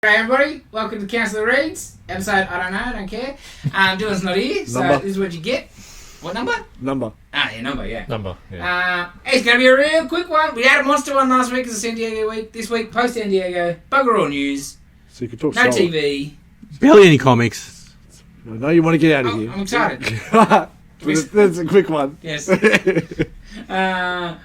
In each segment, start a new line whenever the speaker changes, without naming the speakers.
Hey everybody, welcome to Council of Reads, episode I don't care. Dylan's not here, so
Number.
this is what you get. What number?
Number.
Number, yeah.
Number, yeah.
It's going to be a real quick one. We had a monster one last week as a San Diego week. This week, post San Diego, bugger all news,
So you can talk
no
solid.
TV.
Barely any comics.
I know you want to get out of here.
I'm excited.
That's a quick one.
Yes. We got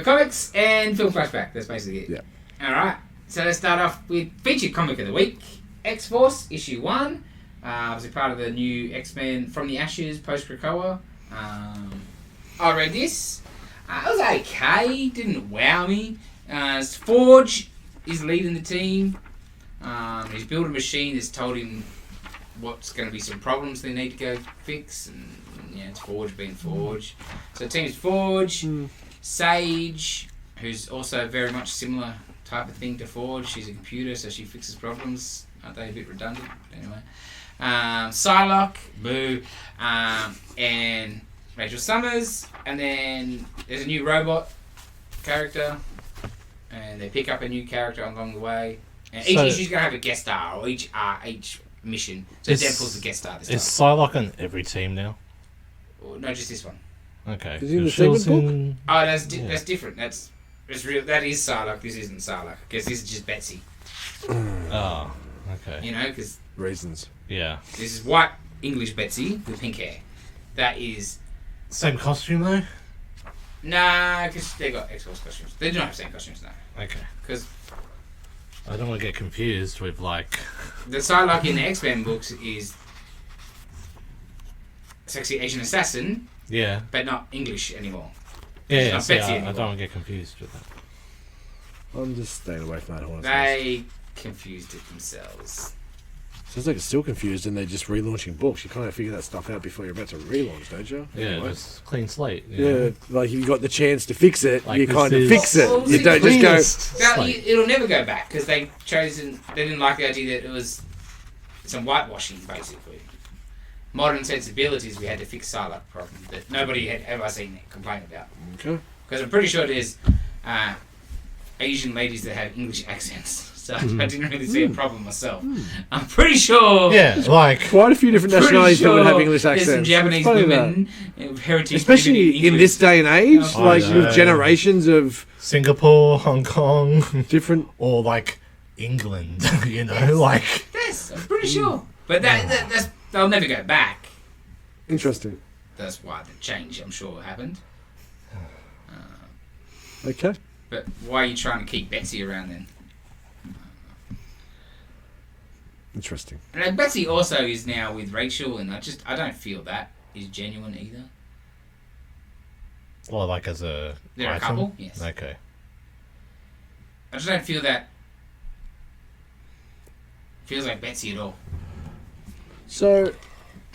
comics and film flashback. That's basically it.
Yeah.
Alright, so let's start off with featured comic of the week. X-Force, issue 1. Obviously part of the new X-Men From the Ashes, post-Krakoa. I read this. It was okay. Didn't wow me. Forge is leading the team. He's built a machine that's told him what's going to be some problems they need to go fix. And yeah, it's Forge being Forge. So the team's Forge, Sage, who's also very much similar type of thing to Forge. She's a computer, so she fixes problems. Aren't they a bit redundant? Anyway. Psylocke, Boo, and Rachel Summers. And then there's a new robot character. And they pick up a new character along the way. And each issue's going to have a guest star, or each mission. So Deadpool's the guest star this time.
Is Psylocke on every team now?
Or, no, just this one.
Okay.
Is he in the
Shield's
segment book?
Oh, that's different. That's real. That is Psylocke. This isn't Psylocke because this is just Betsy.
Oh, okay.
You know, because
Reasons.
Yeah.
this is white English Betsy with pink hair. That is
Same costume though?
nah, because they got X-Force costumes. They do not have the same costumes now.
Okay.
Because
I don't want to get confused with like...
the Psylocke in the X-Men books is sexy Asian assassin,
Yeah.
but not English anymore.
Yeah,
not
see,
Betsy
I
anymore.
don't want to get confused with that.
I'm just staying away from that horse.
They confused it themselves.
Sounds like it's still confused and they're just relaunching books. You kind of figure that stuff out before you're about to relaunch, don't you?
Yeah,
Anyway.
it's clean slate.
Yeah, like if you got the chance to fix it,
Like
you
this
kind of
is-
fix it.
Well,
You
see,
don't just go.
Slate.
It'll never go back because they didn't like the idea that it was some whitewashing basically. Modern sensibilities, we had to fix Psylocke problem that nobody had ever seen it complain about.
Okay.
Because I'm pretty sure there's Asian ladies that have English accents, so I didn't really see a problem myself. I'm pretty sure.
Yeah, like...
Quite a few different
Pretty
nationalities that would
sure
have English
there's
accents.
some Japanese
It's funny
women with heritage,
Especially
living
in
England.
this day and age,
Oh,
like
yeah.
with generations of
Singapore, Hong Kong,
different.
or like England, you know, like...
Yes, I'm pretty sure. But that's they'll never go back.
Interesting.
That's why the change, I'm sure, happened.
Okay.
But why are you trying to keep Betsy around then?
Interesting.
And Betsy also is now with Rachel, and I don't feel that is genuine either.
Well, like as a
They're a
item?
couple, yes.
Okay.
I just don't feel that feels like Betsy at all.
So,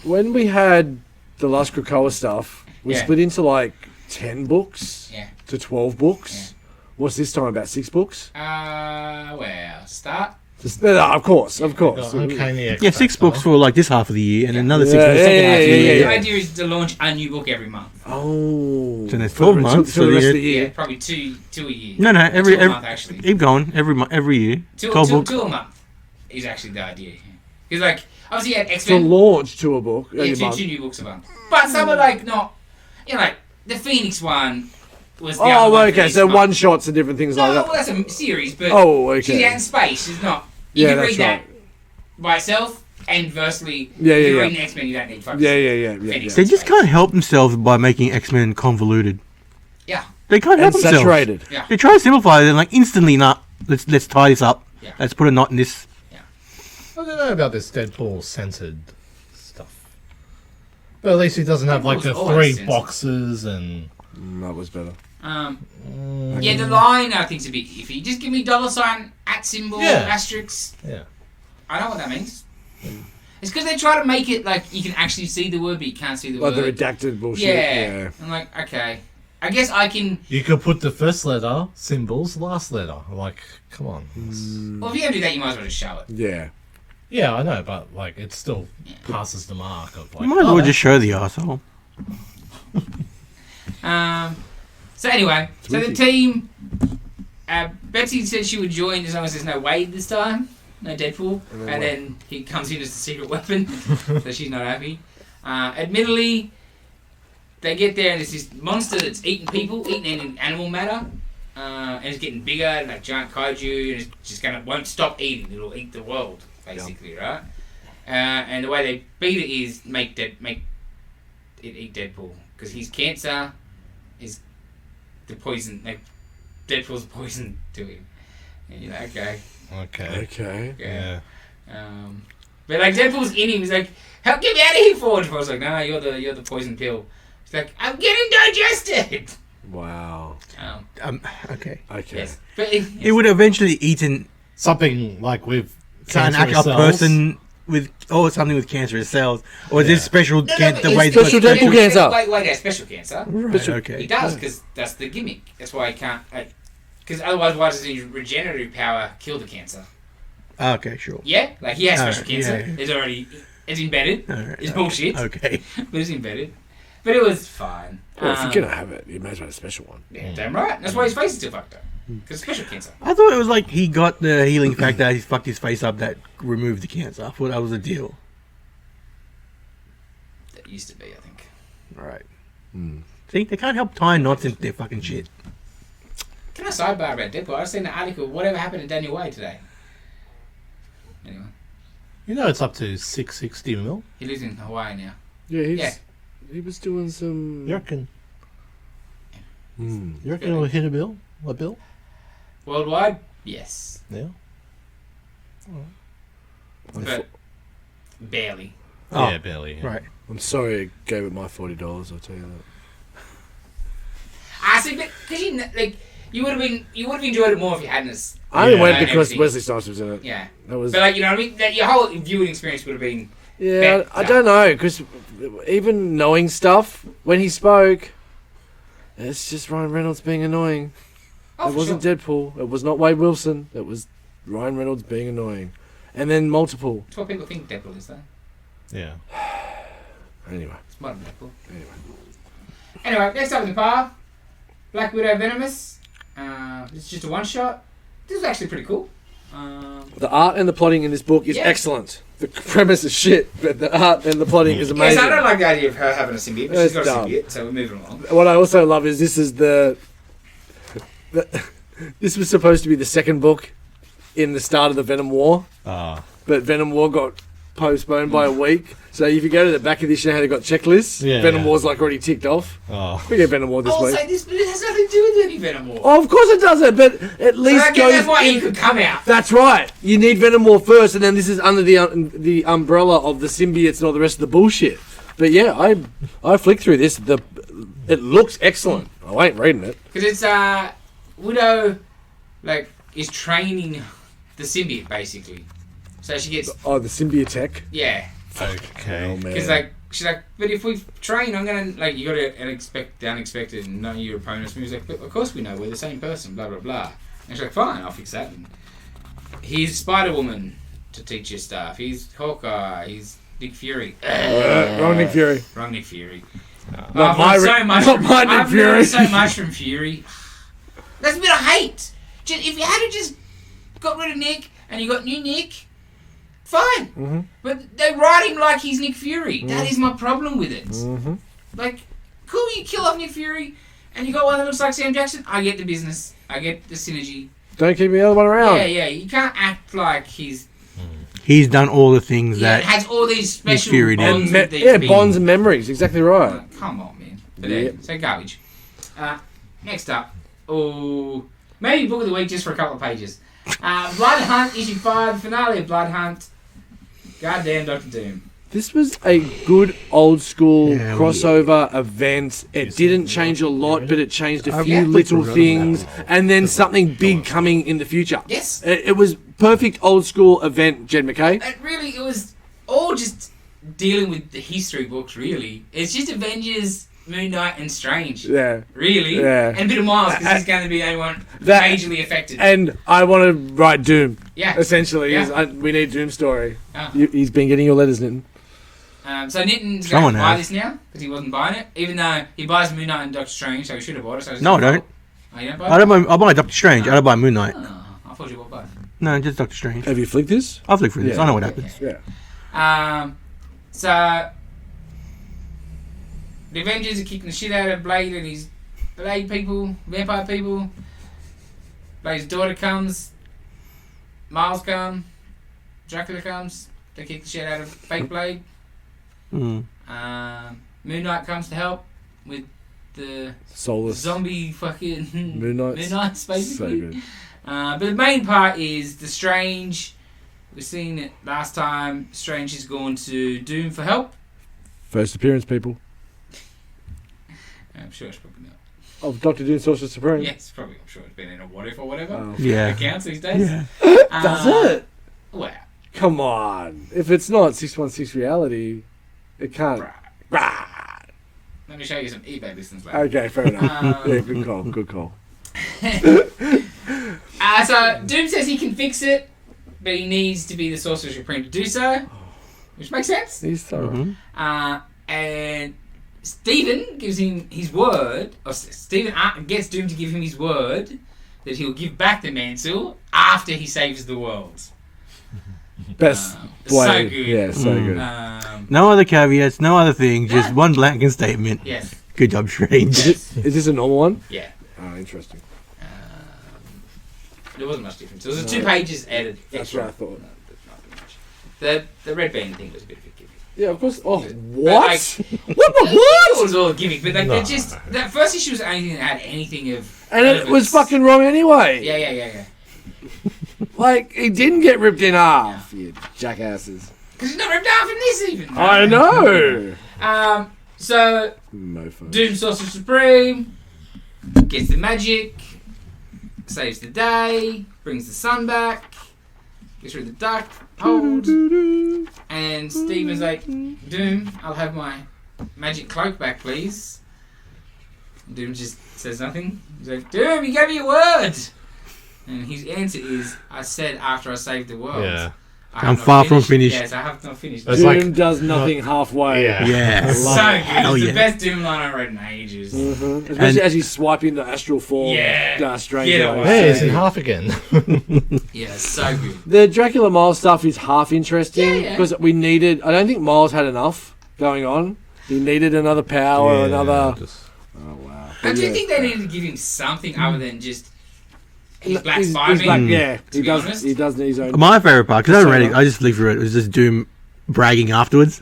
when we had the last Krakoa stuff, we
Yeah.
split into like 10 books
Yeah.
to 12 books. What's this time, about 6 books?
Well, start.
Of course, of course.
Uncanny
Yeah,
X-Factor.
6 books for like this half of the year, and
Yeah.
another 6
Yeah,
for the second
yeah,
half of the
yeah,
year.
The idea is to launch a new book every month.
Oh.
So there's 12 months
Till the
for
rest
the
of the
Yeah,
year.
probably two a year.
No,
Two a month actually.
keep going. Every year. 12 books.
Two a month is actually the idea. Because like obviously you had
To
X-Men.
launch to a book.
Yeah,
every
two
month.
new books a month. But some are like not, you know, like the Phoenix one was the other
Oh,
one
okay,
for
so
this
one
month.
shots and different things
No,
like
well,
that.
that's a series, but
Oh,
she's
okay.
out in space. She's not. You
Yeah,
can
that's
read that
right.
by itself, and versely,
Yeah,
if
yeah,
you're
yeah.
reading X-Men, you don't need focus.
Yeah.
Phoenix.
They just can't help themselves by making X-Men convoluted.
Yeah.
They can't help
And
themselves.
saturated.
Yeah.
They try to simplify it and like instantly, nah, let's tie this up.
Yeah.
Let's put a knot in this.
I don't know about this Deadpool censored stuff. But at least he doesn't have like the
Deadpool's always
3
censored.
boxes and...
That was better.
Yeah, the line I think's a bit iffy. Just give me $, @
Yeah.
asterisk.
Yeah.
I know what that means. It's because they try to make it like you can actually see the word, but you can't see the
Like the
word.
redacted bullshit.
Yeah. I'm like, okay. I guess I can.
You could put the first letter, symbols, last letter. Like, come on.
Well, if you're gonna do that, you might as well just show it.
Yeah.
Yeah, I know, but like it still passes the mark of like.
You might as well just show the arsehole.
So anyway, so the
Twinkie.
team. Betsy said she would join as long as there's no Wade this time. no Deadpool. And then he comes in as the secret weapon, so she's not happy. Admittedly, they get there and there's this monster that's eating people, eating any animal matter, and it's getting bigger, like giant kaiju, and it's just won't stop eating. It'll eat the world, basically, right? And the way they beat it is make it eat Deadpool, because his cancer is the poison. Like, Deadpool's poison to him. And you're like, okay.
Yeah.
But like Deadpool's in him. He's like, "Help, get me out of here, Ford." I was like, "No, you're the poison pill." He's like, "I'm getting digested."
Wow.
Okay.
Yes, but
It would eventually eaten
Something like with
an actual
cells.
person with something with cancerous cells, or is this special cancer? The
it's
way
special Deadpool cancer.
Wait, special cancer.
Right, okay.
He does, because that's the gimmick. That's why he can't. Because otherwise, why does his regenerative power kill the cancer?
Okay, sure.
Yeah, like he has special
Yeah,
cancer.
yeah.
It's already embedded.
Alright,
It's bullshit.
Okay.
But it's embedded. But it was fine.
Well, if you're gonna have it, you may as well have a special one.
Yeah, damn right. That's why his face is still fucked up. Because special cancer.
I thought it was like he got the healing factor, he fucked his face up that removed the cancer. I thought that was the deal.
That used to be, I think.
Alright. See, they can't help tying knots into their fucking shit.
Can I sidebar about Deadpool? I've seen the article. Whatever happened to Daniel Way today? Anyway,
You know it's up to 660 mil.
he lives in Hawaii now.
Yeah, he was doing some.
You reckon?
Hmm.
You reckon it'll hit a bill? A bill?
Worldwide, yes,
Yeah.
but barely.
Oh,
Yeah, barely. Yeah.
Right.
I'm sorry I gave it my $40. I'll tell you that.
I see, but because you would have enjoyed it more if you hadn't.
I only
Yeah.
went
And
because
everything.
Wesley Snipes was in it.
Yeah,
That was.
but like, you know what I mean. That your whole viewing experience would have been.
Yeah, I
better.
don't know, because even knowing stuff, when he spoke, it's just Ryan Reynolds being annoying.
Oh,
It
for
wasn't
sure.
Deadpool. It was not Wade Wilson. It was Ryan Reynolds being annoying. And then multiple.
That's what people think Deadpool is, though.
Yeah.
Anyway.
It's modern Deadpool.
Anyway.
Anyway, next up in the par, Black Widow Venomous. It's just a one shot. This was actually pretty cool.
The art and the plotting in this book is
Yeah.
excellent. The premise is shit, but the art and the plotting is
Yes,
amazing.
I don't like the idea of her having a symbiote, but
It's
she's got
dumb.
a symbiote, so we're moving along.
What I also love is this is this was supposed to be the second book in the start of the Venom War, but Venom War got postponed by a week. So if you go to the back of this, you know how they got checklists.
Yeah,
Venom
yeah.
War's like already ticked off.
Oh.
We get Venom War this
I'll
week.
say this, but it has nothing to do with any Venom War.
Oh, of course it doesn't, but at
So
least
I guess that's why
goes
he
in.
could come out.
That's right. You need Venom War first, and then this is under the umbrella of the symbiotes and all the rest of the bullshit. But yeah, I flicked through this. It looks excellent. I ain't reading it.
Because it's Widow, like, is training the symbiote basically. So she gets
Oh, the symbiote tech.
yeah.
Okay.
Oh man.
Because like she's like, but if we train, I'm gonna like you gotta expect the unexpected and know your opponent's moves. Like, but of course we know we're the same person. Blah blah blah. And she's like, fine, I'll fix that. And he's Spider Woman to teach you stuff. He's Hawkeye. He's Nick Fury.
Wrong Nick Fury.
Wrong Nick Fury.
Not my Nick Fury.
Learned so much from Fury. That's a bit of hate. Just, if you had just got rid of Nick and you got new Nick, fine.
Mm-hmm.
But they write him like he's Nick Fury. That is my problem with it.
Mm-hmm.
Like, cool, you kill off Nick Fury and you got one that looks like Sam Jackson. I get the business. I get the synergy.
Don't keep the other one around.
Yeah. You can't act like he's
He's done all the things
yeah,
that.
has all these special
Fury did.
bonds with these
Yeah,
people.
bonds and memories. Exactly right.
Come on, man. But
Yep.
so garbage. Next up. Oh, maybe book of the week just for a couple of pages. Blood Hunt, issue 5, finale of Blood Hunt. Goddamn Dr. Doom.
This was a good old school
Yeah,
crossover event. It didn't change a lot, but it changed a few
yeah.
little things, and then something big coming in the future.
Yes.
It was perfect old school event, Jed McKay.
It was all just dealing with the history books, really. It's just Avengers, Moon Knight, and Strange.
Yeah.
Really.
Yeah.
And a bit of Miles, because he's going to be the only one
That-
majorly affected.
And I want to write Doom.
Yeah.
Essentially,
Yeah.
we need Doom story.
Ah.
He's been getting your letters, Nitin.
So Nitin's going
Someone
to buy
has.
this now, because he wasn't buying it. Even though he buys Moon Knight and Doctor Strange, so he should have bought it. So
No, I don't.
Oh, you don't buy
I
it?
don't buy Doctor Strange. I don't buy Moon Knight.
Oh, I thought you bought both.
No, just Doctor Strange.
Have you flicked this?
I'll flick through this.
Yeah.
I know what happens.
Yeah.
So the Avengers are kicking the shit out of Blade and his Blade people, vampire people. Blade's daughter comes, Miles comes, Dracula comes. They kick the shit out of fake Blade.
Mm.
Moon Knight comes to help with the
Soulless.
zombie fucking
Moon Knights.
basically.
So good.
But the main part is the Strange. We've seen it last time. Strange has gone to Doom for help.
First appearance, people.
I'm sure it's probably not.
Of Dr. Doom, Sorcerer Supreme.
Yes, probably. I'm sure it's been in a What If or whatever.
Oh.
Yeah.
It counts these days.
Yeah.
Does it?
Well,
Come on. If it's not 616 reality, it can't.
bruh.
Rah.
Let me show you some eBay listings later.
Okay, fair enough.
Um,
Yeah, good call. Good call.
So Doom says he can fix it, but he needs to be the Sorcerer Supreme to do so, which makes sense.
He's thorough.
Mhm.
And Stephen gives him his word, or Stephen gets Doom to give him his word that he'll give back the mantle after he saves the world.
Best
So
way.
good.
Yeah, so
Mm.
good.
No other caveats, no other thing, just
Yeah.
one blanket statement.
Yes.
Good job, Strange.
Yes.
Is this a normal one?
Yeah.
Oh, interesting.
There wasn't much difference. There was 2 pages added.
That's
extra.
what I thought.
No, not much. The red band thing was a bit of a gimmick.
Yeah, of course. Oh,
But,
what?
like,
what?
It was all a gimmick, but like
No.
they're just that first issue was the only thing that had anything of.
And it was
relevance.
fucking wrong anyway.
Yeah.
Like, he didn't get ripped in half, you jackasses.
Because he's not ripped off in this even.
I know.
So
Mofo.
Doom Sorcerer Supreme gets the magic, saves the day, brings the sun back, gets rid of the dark hold, and Steven's like, Doom, I'll have my magic cloak back, please. Doom just says nothing. He's like, Doom, you gave me a word. And his answer is, I said after I saved the world.
Yeah.
I have
I'm
not
far from finished.
Yes, I have not finished.
That's
Doom
like-
does nothing halfway.
Yeah.
Yeah.
So
love
good.
it.
Hell
It's
yeah.
the best Doom line I've read in ages.
Mm-hmm. Especially as he's swiping the astral form.
Yeah.
Strange.
Get
away.
away.
Hey, it's in half again.
Yeah, so good.
The Dracula Miles stuff is half interesting
Yeah.
because we needed. I don't think Miles had enough going on. He needed another power, another. Oh wow!
I do think they needed to give him something other than just his black
He's
Spider-Man.
black, yeah,
to
he
be
does.
honest.
He does need his own.
My favourite part, because I haven't read it,
So-
I just flicked through it. It was just Doom bragging afterwards.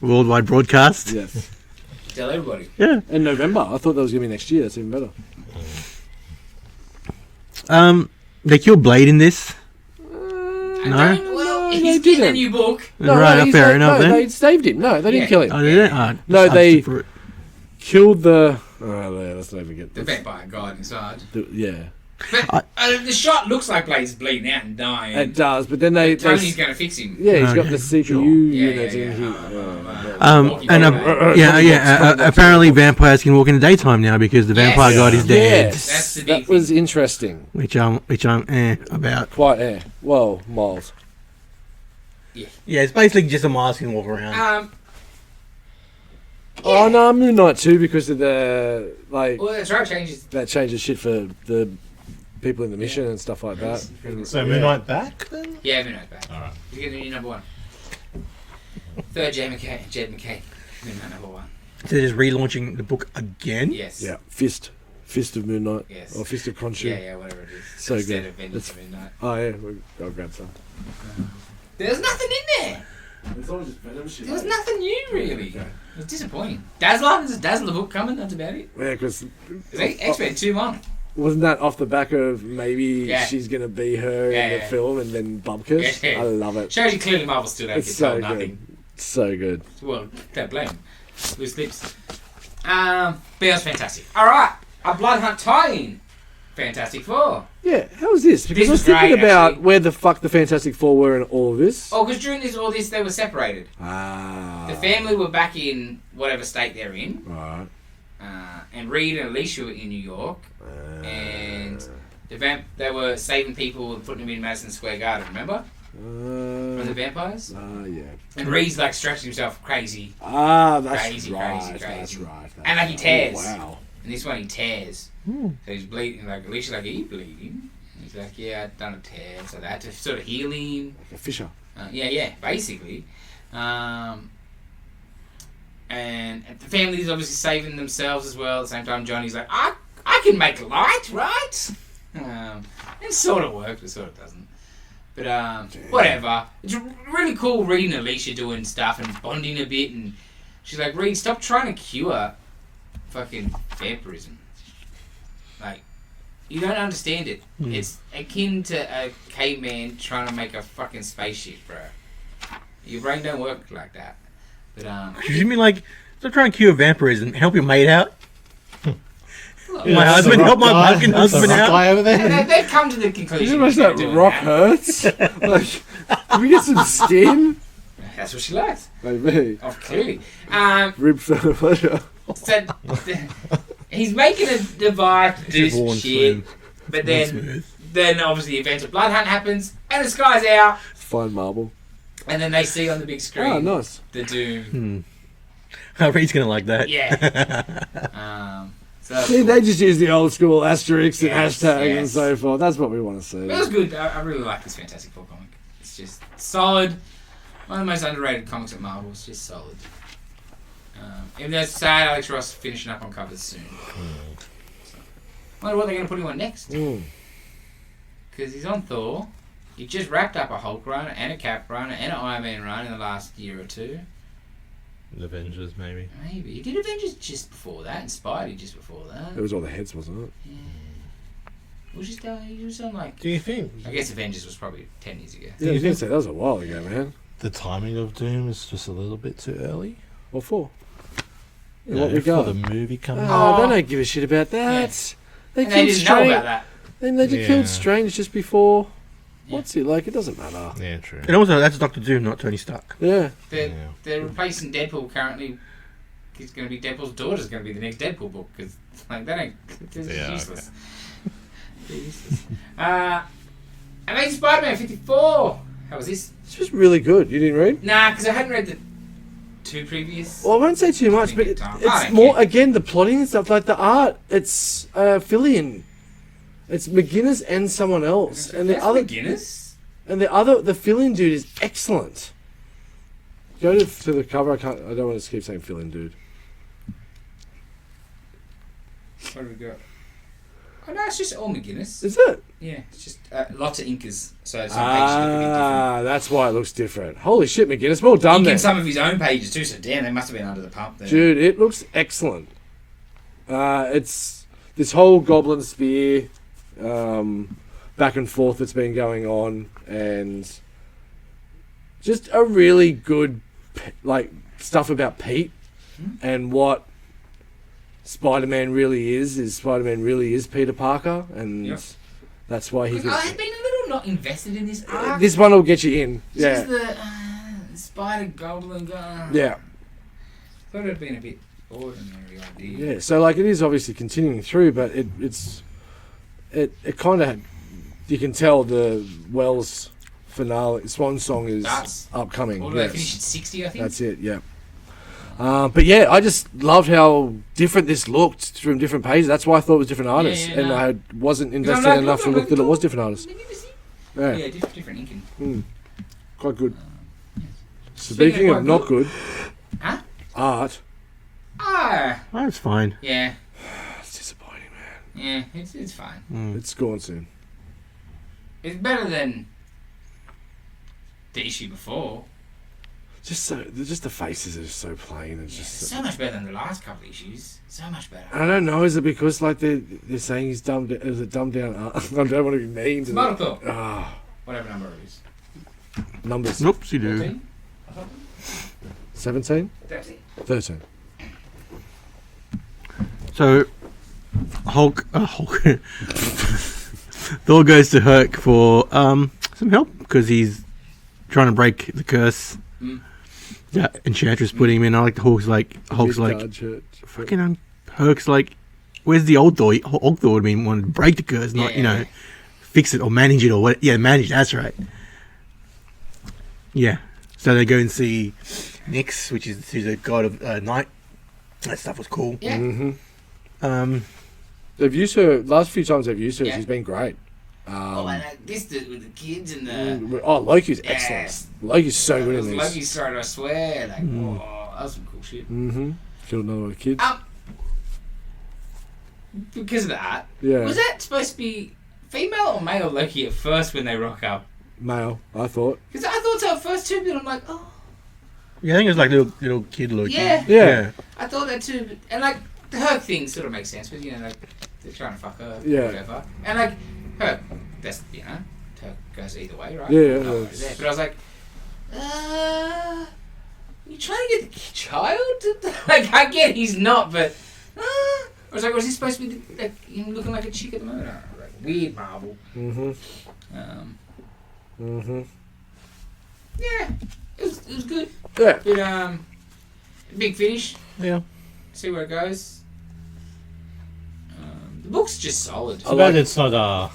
Worldwide broadcast.
Yes.
Tell everybody.
Yeah.
In November, I thought that was gonna be next year. That's even better.
They killed Blade in this.
I
No?
don't, well,
No,
he's
they
getting a
didn't.
new book.
Right,
he's
fair
like-
enough
no,
then.
they saved him. No, they didn't
Yeah.
kill him.
Oh, did it?
No,
just
they-
hunted for it.
Killed the. Oh, yeah, let's not even get
The
this.
vampire god inside.
Yeah,
But the shot looks like Blade's bleeding out and dying.
it does. But then they.
Tony's going to fix him.
Yeah, he's got
Okay,
the CPU
sure.
unit
Yeah.
in here.
Apparently vampires can walk in the daytime now because the vampire god is dead.
Yes,
That's the big
that was interesting.
Which I'm about.
Quite well, Miles.
Yeah, it's basically just a Mars can walk around.
Oh no, Moon Knight too because of the like
Well, that's right. Changes.
that changes shit for the people in the mission and stuff like that.
So Moon Knight back then?
Yeah, Moon Knight back.
Alright.
You get the new number 1. Third Jed McKay. Moon Knight number 1.
So they're just relaunching the book again?
Yes.
Yeah, Fist of Moon Knight
Yes.
or Fist of Khonshu.
Yeah, whatever it is.
So
Instead
good.
of Vengeance
That's-
of Moon Knight.
Oh yeah, I'll grab some.
There's nothing in there.
It's all just Venom shit.
There was nothing new, really. It was disappointing. Dazzler? There's a Dazzler book coming, that's about it.
Yeah, because
X-Men 2-1.
wasn't that off the back of maybe
Yeah.
she's gonna be her
Yeah,
in the
yeah.
film and then Bubkus?
Yeah.
I love it.
Shows you clearly Marvel still don't
It's
get
so
told
good.
nothing.
So good.
Well, don't blame them. Loose lips. But it was fantastic. Alright, a Blood Hunt tie-in. Fantastic Four.
Yeah, how was this? Because
This
I was
was
thinking
great,
about
actually.
where the fuck the Fantastic Four were in all of this.
Oh, because during all this, they were separated.
Ah.
The family were back in whatever state they're in.
Right.
And Reed and Alicia were in New York. And they were saving people and putting them in Madison Square Garden, remember? From the vampires?
Yeah.
And Reed's like stretching himself crazy.
Ah, that's
Crazy,
right.
crazy,
That's
crazy.
right.
And like he tears.
Oh, wow.
And this one he tears. So he's bleeding. Like Alicia's like, are you bleeding? And he's She's like, yeah, I'd done a tear, so they had to sort of heal him.
A fisher.
Yeah, basically. And the family's obviously saving themselves as well. At the same time, Johnny's like, I can make light, right? It sort of works, but sort of doesn't. But whatever. It's really cool reading Alicia doing stuff and bonding a bit. And she's like, Reed, stop trying to cure fucking vampirism. Like, you don't understand it. It's akin to a caveman trying to make a fucking spaceship, bro. Your brain don't work like that. But
You mean like, stop trying to cure vampirism, help your mate out?
look,
My husband, help my fucking husband out.
Guy over there.
and they've come to the conclusion.
You know how much that rock hurts? Like, can we get some skin?
That's what she likes.
Maybe.
Oh, clearly.
Rib for pleasure.
So, he's making a device to do some
Warm
shit,
smooth.
but
Smooth.
then obviously the event of Blood Hunt happens, and the sky's out,
Fine marble.
and then they see on the big screen
Oh, nice.
the Doom.
Reed's gonna like that.
Yeah. So
See, they just use the old school asterisks and
Yes,
hashtags and
yes.
so forth. That's what we want to see.
it was good. I really like this Fantastic Four comic. It's just solid. One of the most underrated comics at Marvel. It's just solid. Even though it's sad, Alex Ross finishing up on covers soon. So, wonder what they're going to put him on next. Because he's on Thor. He just wrapped up a Hulk run and a Cap run and an Iron Man run in the last year or two.
Avengers, maybe.
Maybe. He did Avengers just before that and Spidey just before that.
It was all the heads, wasn't it?
Yeah. He was on like...
Do you think
I guess Avengers was probably 10 years ago.
Yeah, you did say that was a while ago, man.
the timing of Doom is just a little bit too early?
What for?
You
What
know,
we
for
got?
the movie coming
Oh,
out.
they don't give a shit about that. They
And they
killed
didn't know
Strange.
about that.
They
Yeah.
killed Strange just before.
Yeah.
What's it like? It doesn't matter.
Yeah, true.
And also, that's Doctor Doom, not Tony Stark.
Yeah.
They're replacing Deadpool currently. It's going to be Deadpool's daughter's going to be the next Deadpool book because like they don't. It's
Yeah,
useless. They're useless. Amazing Spider-Man 54. How was this?
It's just really good. You didn't read?
Nah, because I hadn't read the two previous.
Well, I won't say too much, but
Didn't get time. I
it's
don't
more,
care.
again, the plotting and stuff, like the art. It's Fillion. It's McGuinness and someone else. And
That's
the other
Guinness.
the Fillion dude is excellent. Go to the cover. I don't want to keep saying Fillion dude.
What do we got? Oh no, it's just all McGuinness.
Is it?
Yeah, it's just lots of inkers. So some pages look a bit different.
That's why it looks different. Holy shit, McGuinness. Well done,
Inking
there.
some of his own pages too. So damn, they must have been under the pump there.
Dude, it looks excellent. It's this whole Goblin Spear back and forth that's been going on, and just a really good like stuff about Pete and what Spider-Man really is Spider-Man really is Peter Parker, and
Yep.
that's why he
Because I had been a little not invested in this arc.
this one will get you in.
Just
Yeah.
the Spider Goblin guy.
Yeah.
Thought it had been a bit ordinary idea.
Yeah, so like it is obviously continuing through, but it kind of, you can tell the Wells finale Swan Song is
That's-
upcoming.
Or did they
Yes.
finish at 60, I think?
That's it. Yeah. But yeah, I just loved how different this looked from different pages. That's why I thought it was different artists,
yeah,
and
no.
I wasn't
'Cause I'm
invested
like,
enough to look that it was different artists.
Yeah,
Yeah,
different inking.
quite good. Speaking of not good,
Huh?
art.
Ah,
That's fine.
yeah.
It's disappointing, man.
Yeah, it's fine.
It's gone soon.
It's better than the issue before.
Just the faces are just so plain. It's
Yeah,
just.
it's so much better than the last couple of issues. So much better.
I don't know. Is it because like they're saying he's dumbed? Is it dumbed down? I don't want to be mean to
Immortal
them.
Thor.
Ah,
Whatever number it is.
numbers.
Nope, you do.
13?
17?
13.
13.
So, Hulk. Thor goes to Hulk for some help because he's trying to break the curse. Yeah, Enchantress put him in. I like the Hulk's like, fucking Hulk's like, where's the old Thor? Old Thor would mean want to break the curse, not
Yeah.
fix it or manage it or what? Yeah, manage. That's right. Yeah. So they go and see Nyx, who's a god of night. That stuff was cool.
Yeah.
Mm-hmm. They've used her last few times. They've used her.
Yeah.
She's been great.
and with the kids and the...
Loki's
Yeah.
excellent. Loki's so good in this.
Loki's started, I swear. Like, whoa, that was some cool shit.
Mm-hmm. Killed another one of the kids.
Because of that,
Yeah.
was that supposed to be female or male Loki at first when they rock up?
Male, I thought.
Because I thought so at first too, but I'm like, oh,
Yeah, I think it's like little kid Loki.
yeah.
Yeah.
I thought that too, but, and like the her thing sort of makes sense, but like they're trying to fuck her,
Yeah.
whatever. And like her, that's her goes either way, right?
Yeah,
Oh,
that's-
there. But I was like, you trying to get the child? Like I get he's not, but I was like, was he supposed to be like him looking like a chick at the moment? I don't know, like weird Marvel.
Mm-hmm.
Yeah, it was good.
Yeah.
But big finish.
Yeah.
See where it goes. The book's just solid.
Too bad it's not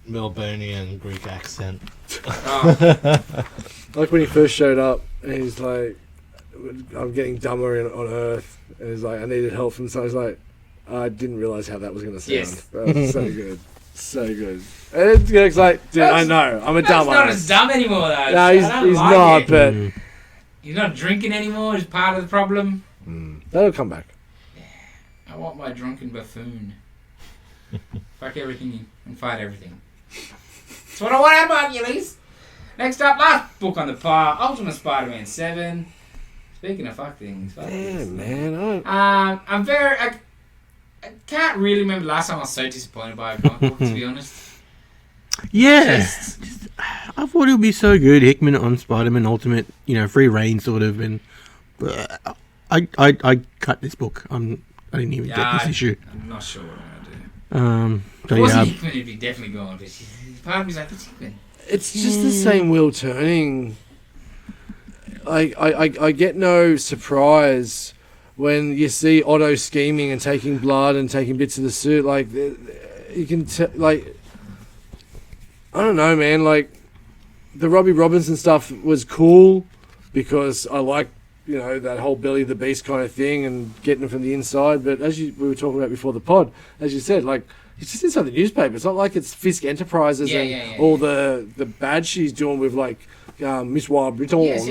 Melbourneian Greek accent.
Like when he first showed up, and he's like, "I'm getting dumber on Earth," and he's like, "I needed help from." So I was like, I didn't realize how that was going to sound.
Yes.
That was so good, so good. And it's like, dude, I know, I'm a
He's
dumb
not as dumb anymore though.
No,
I
he's
don't like
not,
it.
but
He's not drinking anymore. He's part of the problem.
that'll come back.
I want my drunken buffoon. Fuck everything and fight everything. That's what I want out of my Hercules. Next up, last book on the pile, Ultimate Spider-Man 7. Speaking of fuck things. Fuck
Yeah,
things.
man.
I'm very... I can't really remember the last time I was so disappointed by a comic book, to be honest.
Yeah.
Just-
I thought it would be so good. Hickman on Spider-Man Ultimate, free reign sort of, and I cut this book. I didn't even get this issue.
I'm not sure what I'm going to do.
So
If it wasn't
yeah,
Hickman, it'd be definitely gone, but part of me's like, it's Hickman.
It's just the same wheel turning. I get no surprise when you see Otto scheming and taking blood and taking bits of the suit. Like, you can like, I don't know, man. Like, the Robbie Robinson stuff was cool because I like, that whole Billy the Beast kind of thing and getting it from the inside. But as we were talking about before the pod, as you said, like, it's just inside the newspaper. It's not like it's Fisk Enterprises all the bad she's doing with, like, Miss Wild Britton.
Yes.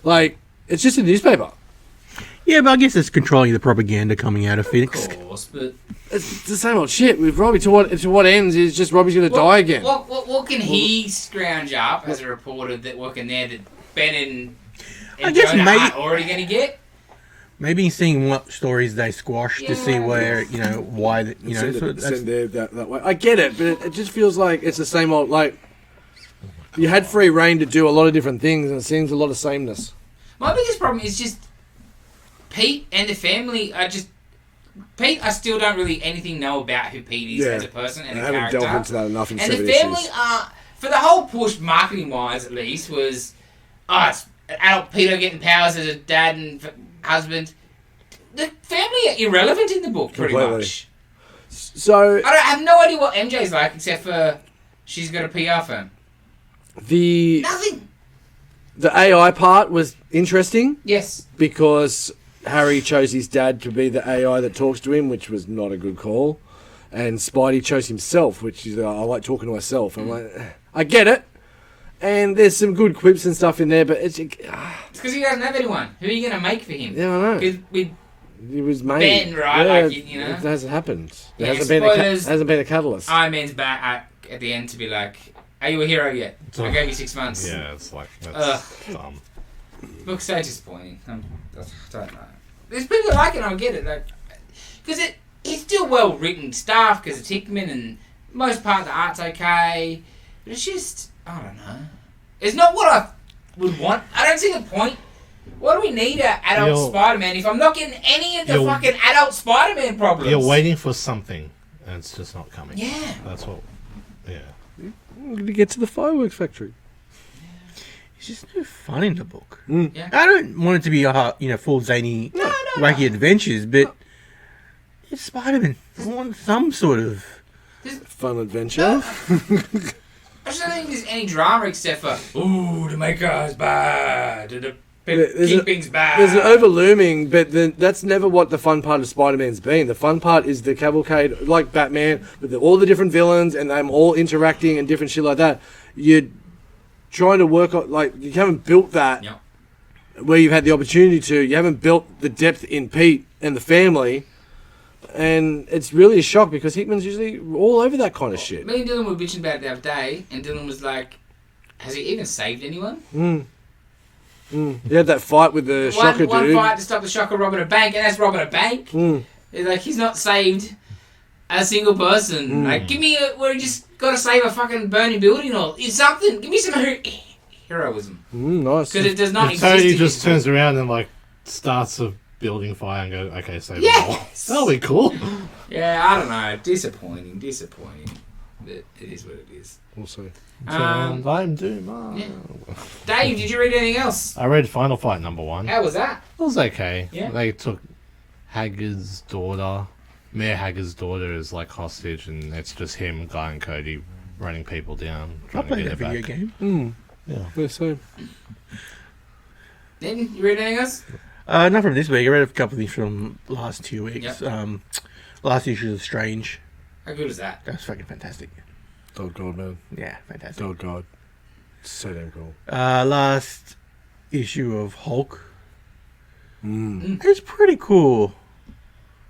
Like, it's just a newspaper.
yeah, but I guess it's controlling the propaganda coming out of Phoenix.
Of course, but...
It's the same old shit with Robbie. To what ends is just Robbie's going to die again.
What can he scrounge up as a reporter that working there that Ben and
I guess
Jonah
maybe-
aren't already going to get?
Maybe seeing what stories they squash to see where why
Send there that way. I get it, but it just feels like it's the same old. Like, you had free reign to do a lot of different things, and it seems a lot of sameness.
My biggest problem is just Pete and the family Pete, I still don't really anything know about who Pete is as a person and
I
a
haven't
character.
delved into that enough in
And
7
the family
issues.
are, for the whole push, marketing-wise at least, was, it's adult Peter getting powers as a dad and husband. The family are irrelevant in the book, pretty
Completely.
much.
So
I have no idea what MJ's like, except for she's got a PR firm.
the
Nothing.
AI part was interesting
Yes.
because Harry chose his dad to be the AI that talks to him, which was not a good call. And Spidey chose himself, which is, I like talking to myself. I'm like, I get it. And there's some good quips and stuff in there, but it's
because he doesn't have anyone. Who are you going to make for him?
yeah, I know.
With
It was made.
Ben, right? Like,
It hasn't happened.
Yeah,
There
spoilers.
hasn't been a catalyst.
Iron Man's back at the end to be like, are you a hero yet? I gave you 6 months.
Yeah, it's like, that's dumb.
Looks so disappointing. I don't know. There's people that like it, and I get it. Like, because it's still well written stuff, because it's Hickman, and most part the art's okay. But it's just, I don't know. It's not what I would want. I don't see the point. Why do we need an adult Spider-Man if I'm not getting any of the fucking adult Spider-Man problems?
You're waiting for something, and it's just not coming.
Yeah.
That's what, yeah.
I'm going to get to the fireworks factory.
It's just no fun in the book.
Yeah.
I don't want it to be full zany, wacky adventures, but it's Spider-Man. I want some sort of
Fun adventure.
I just don't think there's any drama except for, ooh, the maker's bad. Kingpin's bad.
There's an overlooming, but that's never what the fun part of Spider-Man's been. The fun part is the cavalcade, like Batman, with all the different villains and them all interacting and different shit like that. You're trying to work on, like, you haven't built that where you've had the opportunity to. You haven't built the depth in Pete and the family. And it's really a shock because Hickman's usually all over that kind of shit.
Me and Dylan were bitching about it the other day, and Dylan was like, has he even saved anyone?
You had that fight with the Shocker dude.
One fight to stop the Shocker robbing a bank, and that's robbing a bank. It's like, he's not saved a single person. Like, give me where he just got to save a fucking burning building or something. Give me some heroism.
Nice.
Because it does not exist.
Tony just turns around and like starts a building fire and goes, okay, save them all. That'll be cool.
Yeah, I don't know. Disappointing. But it is what it is.
We'll see.
I'm Doom.
Yeah. Dave, did you read anything else?
I read Final Fight #1.
How was that?
It was okay.
Yeah.
They took Haggard's daughter. Mayor Haggard's daughter is like hostage, and it's just him, Guy, and Cody running people down.
I
Trying to
played
get
that
it
video
back.
game.
Yeah.
So
Then, you read anything else?
Not from this week. I read a couple of things from last 2 weeks.
Yep.
Last issue of Strange.
How good is that?
That was fucking fantastic.
Oh god, man.
Yeah, fantastic.
Oh god. So damn cool.
Last issue of Hulk. It was pretty cool.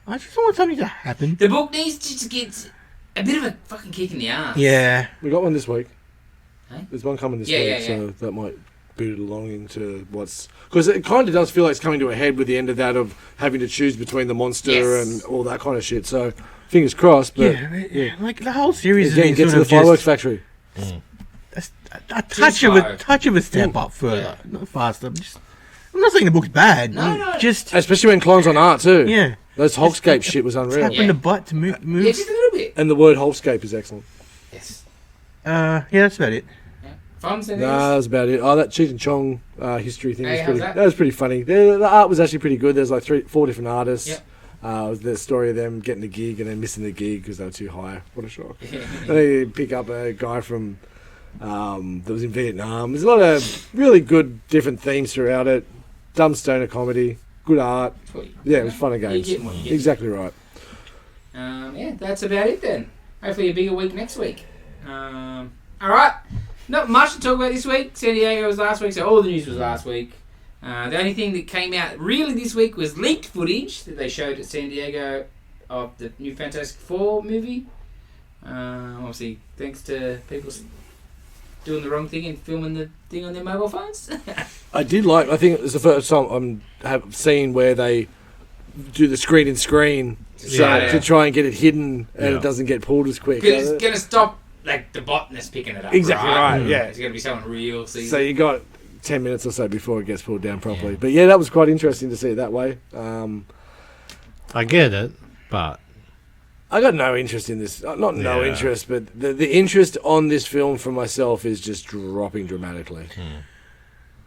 I just want something to happen.
The book needs to get a bit of a fucking kick in the ass.
Yeah.
We got one this week.
Hey?
There's one coming this
Yeah,
week,
yeah, yeah.
so that might boot it along into what's... Because it kind of does feel like it's coming to a head with the end of that of having to choose between the monster
Yes.
and all that kind of shit. So, fingers crossed, but...
Yeah, like the whole series has
Again,
been
get
sort
to the
of
fireworks
just
factory.
a touch of a step up further,
Yeah.
not faster. But just, I'm not saying the book's bad.
No.
Just
Especially when Clone's on art, too.
yeah,
Those Hulkscape shit was unreal.
tap in the butt to move.
Yeah, just a little bit.
And the word Hulkscape is excellent.
Yes.
Yeah, that's about it.
Fun, anything
Nah,
else?
that was about it. Oh, that Cheech and Chong history thing
Hey,
was
how's
pretty.
that?
That was pretty funny. The art was actually pretty good. There's like 4 different artists.
Yep.
It was the story of them getting the gig and then missing the gig because they were too high. What a shock! And they pick up a guy from that was in Vietnam. There's a lot of really good different themes throughout it. Dumb stoner comedy, good art. Yeah, it was fun and
You
games.
get what you get.
Exactly right.
Yeah, that's about it then. Hopefully a bigger week next week. Alright. Not much to talk about this week. San Diego was last week, so all the news was last week. The only thing that came out really this week was leaked footage that they showed at San Diego of the new Fantastic Four movie. Obviously, thanks to people doing the wrong thing and filming the thing on their mobile phones.
I think it was the first time have seen where they do the screen in screen to try and get it hidden and it doesn't get pulled as quick.
Because it's going to stop like the botness picking it up.
Exactly right, yeah.
It's going to be someone real.
So you got 10 minutes or so before it gets pulled down properly. Yeah. But yeah, that was quite interesting to see it that way.
I get it, but
I got no interest in this. Not no interest, but the interest on this film for myself is just dropping dramatically.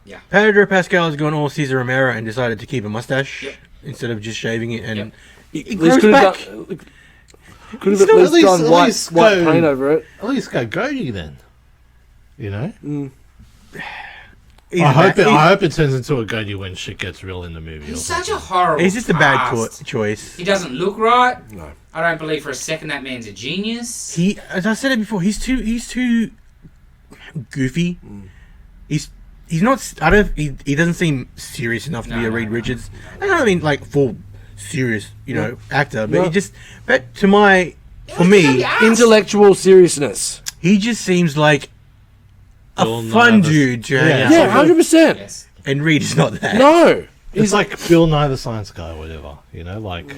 Yeah.
Pedro Pascal has gone all Cesar Romero and decided to keep a mustache instead of just shaving it, and it grows back.
Could have at least gone white paint over it.
At least go goatee then. You know?
I
hope it turns into a goatee when shit gets real in the movie.
He's such a horrible
He's just a bad
cast.
choice.
He doesn't look right.
No.
I don't believe for a second that man's a genius.
He, as I said it before, he's too goofy. He's not. I don't. He doesn't seem serious enough to be a Reed Richards. I don't mean like full serious, actor, but he just. But for me,
intellectual seriousness.
he just seems like a
Bill
fun
Nye the-
dude to hang out
Yeah,
with.
100%.
Yes.
And Reed is not that.
No.
It's like Bill Nye the Science Guy or whatever. You know, like,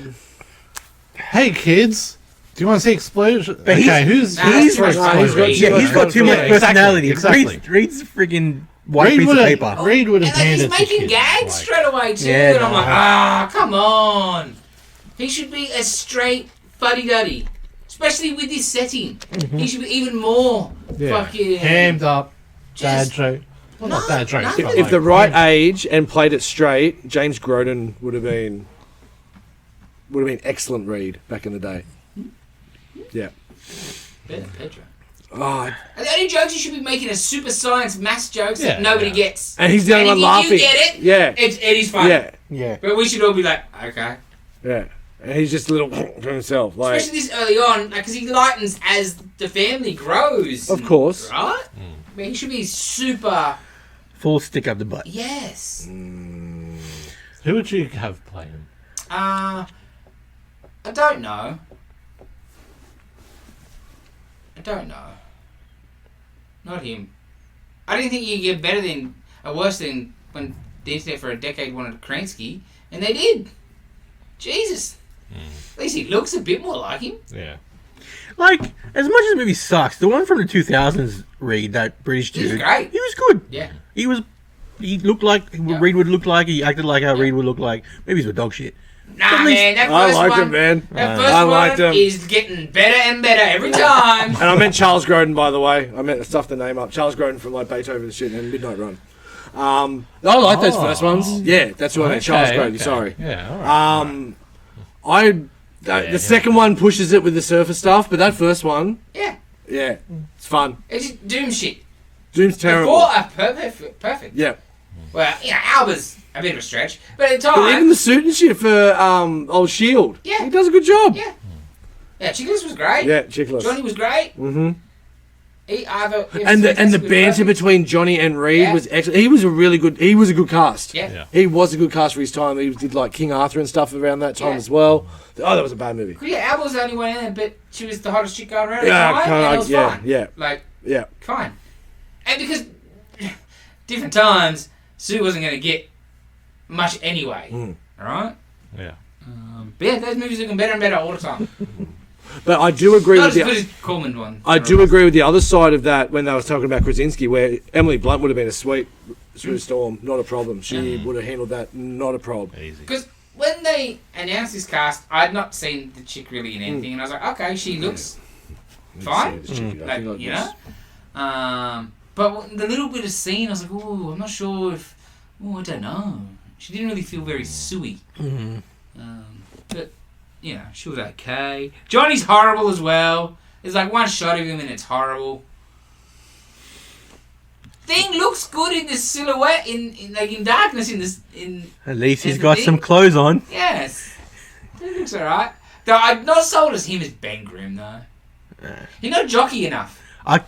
hey kids, do you want to see explosion?
But
who's
he's
too much fun.
he's got too much
Yeah,
personality.
exactly.
Reed's freaking white piece of paper.
Reed would have
And
handed
he's
it to
making
kids,
gags
like-
straight away too,
Yeah,
and I'm like, come on. He should be a straight fuddy-duddy, especially with this setting. He should be even more fucking
hammed up, dad
just-
joke. Well, not dad jokes.
nothing.
but
If
like
the right
hammed-
age and played it straight, James Grodin would have been excellent Reed back in the day. Yeah.
Better than Pedro.
Oh,
And the only jokes you should be making are super science maths jokes that nobody gets.
and he's the only one laughing.
If you get it,
Yeah.
Eddie's funny.
Yeah.
Yeah.
But we should all be like, okay.
Yeah. And he's just a little to himself. Like,
Especially this early on, because he lightens as the family grows.
Of course.
Right? I mean, he should be super...
Full stick up the butt.
Yes.
Who would you have play him?
I don't know. Not him. I didn't think you could get better than, or worse than when the internet for a decade wanted Kransky, and they did. Jesus. At least he looks a bit more like him.
Yeah.
Like, as much as the movie sucks, the one from the 2000s, Reed, that British dude,
He was great.
he was good.
Yeah.
He looked like Reed would look like. He acted like how Reed would look like. Maybe he's a dog shit.
Nah,
At least-
man, that
I
first
liked
one,
him, man.
that first
I
one
liked him.
is getting better and better every time.
And I meant Charles Grodin, by the way. I meant to stuff the name up. Charles Grodin from like Beethoven and shit and Midnight Run. I like those first ones. Yeah, that's what I meant. Charles Grodin. Sorry.
Yeah, all right.
The second one pushes it with the surface stuff, but that first one,
Yeah.
it's fun.
It's just Doom shit.
Doom's
The
terrible.
four are perfect.
Yeah.
Well, Alba's a bit of a stretch, but at the
But even
time...
the suit and shit for old Shield.
Yeah.
He does a good job.
Yeah. Yeah, Chickless was great.
Yeah, Chickless.
Johnny was great.
Mm-hmm.
And
And the banter between Johnny and Reed
Yeah.
was excellent. He was a good cast.
Yeah.
Yeah.
He was a good cast for his time. He did like King Arthur and stuff around that time
Yeah.
as well. Oh, that was a bad movie.
Yeah, Alba was the only one in there, but she was the hottest chick going around
Yeah,
at the time, and it was fine.
yeah,
Like,
yeah.
fine. And because different times, Sue wasn't going to get much anyway. Alright?
Yeah.
But yeah, those movies are looking better and better all the time.
But I do agree
Not
with
as good
the.
as Coleman one.
I do agree with the other side of that when they were talking about Krasinski, where Emily Blunt would have been a sweet storm, not a problem. She would have handled that, not a problem.
Easy.
Because when they announced this cast, I had not seen the chick really in anything, and I was like, okay, she looks fine. Like, you know? But the little bit of scene, I was like, oh, I'm not sure if... Oh, I don't know. She didn't really feel very suey. But, you know, she was okay. Johnny's horrible as well. There's like one shot of him and it's horrible. Thing looks good in the silhouette, in darkness,
At least he's
There's
got
the
some
thing.
clothes on.
Yes. It looks alright. Though I'm not sold as him as Ben Grimm, though. He's not jockey enough.
I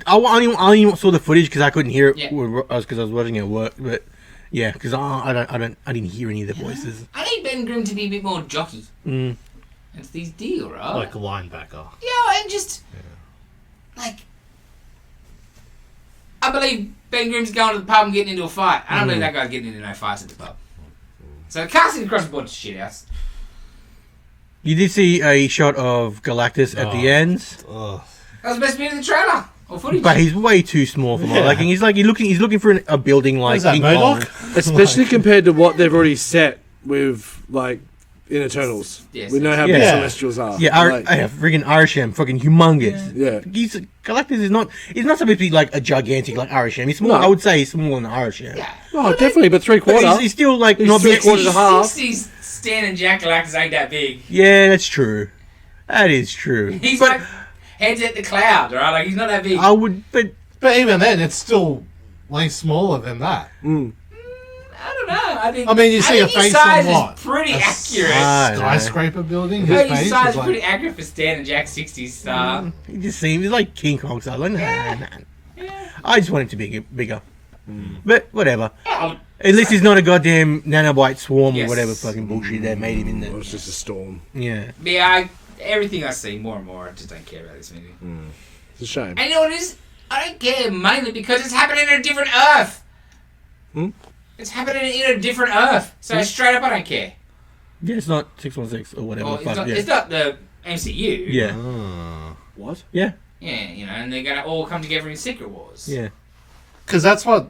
only saw the footage because I couldn't hear it
Yeah.
because I was watching it at work. But yeah, because I didn't hear any of the voices.
I need Ben Grimm to be a bit more jockey. It's his deal, right?
Like a linebacker.
Yeah, and just like I believe Ben Grimm's going to the pub and getting into a fight. I don't believe that guy's getting into no fights at the pub. So casting across the board is shit house.
You did see a shot of Galactus at the end,
Ugh.
That was the best bit of the trailer or footage.
but he's way too small for my liking. He's looking for a building like
Is that
King Kong.
MODOK?
Especially compared to what they've already set with, like, in Eternals.
Yes,
We know how
yes.
big
Yeah.
Celestials are.
Yeah,
Like,
friggin' Arishem, fucking humongous.
yeah.
Galactus is not. He's not supposed to be like a gigantic like Arishem. He's small.
No.
I would say he's smaller than Arishem.
Yeah.
Oh, definitely, but
But
three-quarter.
he's still like
He's
not big.
three-quarters and a half.
60s Stan and Jack Galactus ain't that big.
Yeah, that's true. That is true.
He's
but
like heads at the cloud, right? Like he's not that big.
I would. But
But even then, it's still way smaller than that.
I don't know. I
mean, you see
think
a face
his size
on what?
is pretty
A
accurate.
I know.
Skyscraper building.
I
His
think his
face
size
is
is
like,
pretty accurate for Stan and Jack 60s star.
he just seems like King Kong size. Like, nah.
Yeah.
I just want him to be bigger. But whatever.
Yeah,
At least he's not a goddamn nanobite swarm
Yes.
or whatever fucking bullshit they made him in
It
there.
was just a storm.
Yeah.
yeah, everything I see more and more, I just don't care about this movie.
It's a shame.
And you know what it is? I don't care mainly because it's happening in a different Earth. It's happening in a different Earth. So straight up, I don't care.
Yeah, it's not 616 or whatever.
Well,
the
it's,
fuck,
not,
yeah.
it's not the MCU.
Yeah.
What?
Yeah.
Yeah, you know, and they're going to all come together in Secret Wars.
Yeah.
because that's what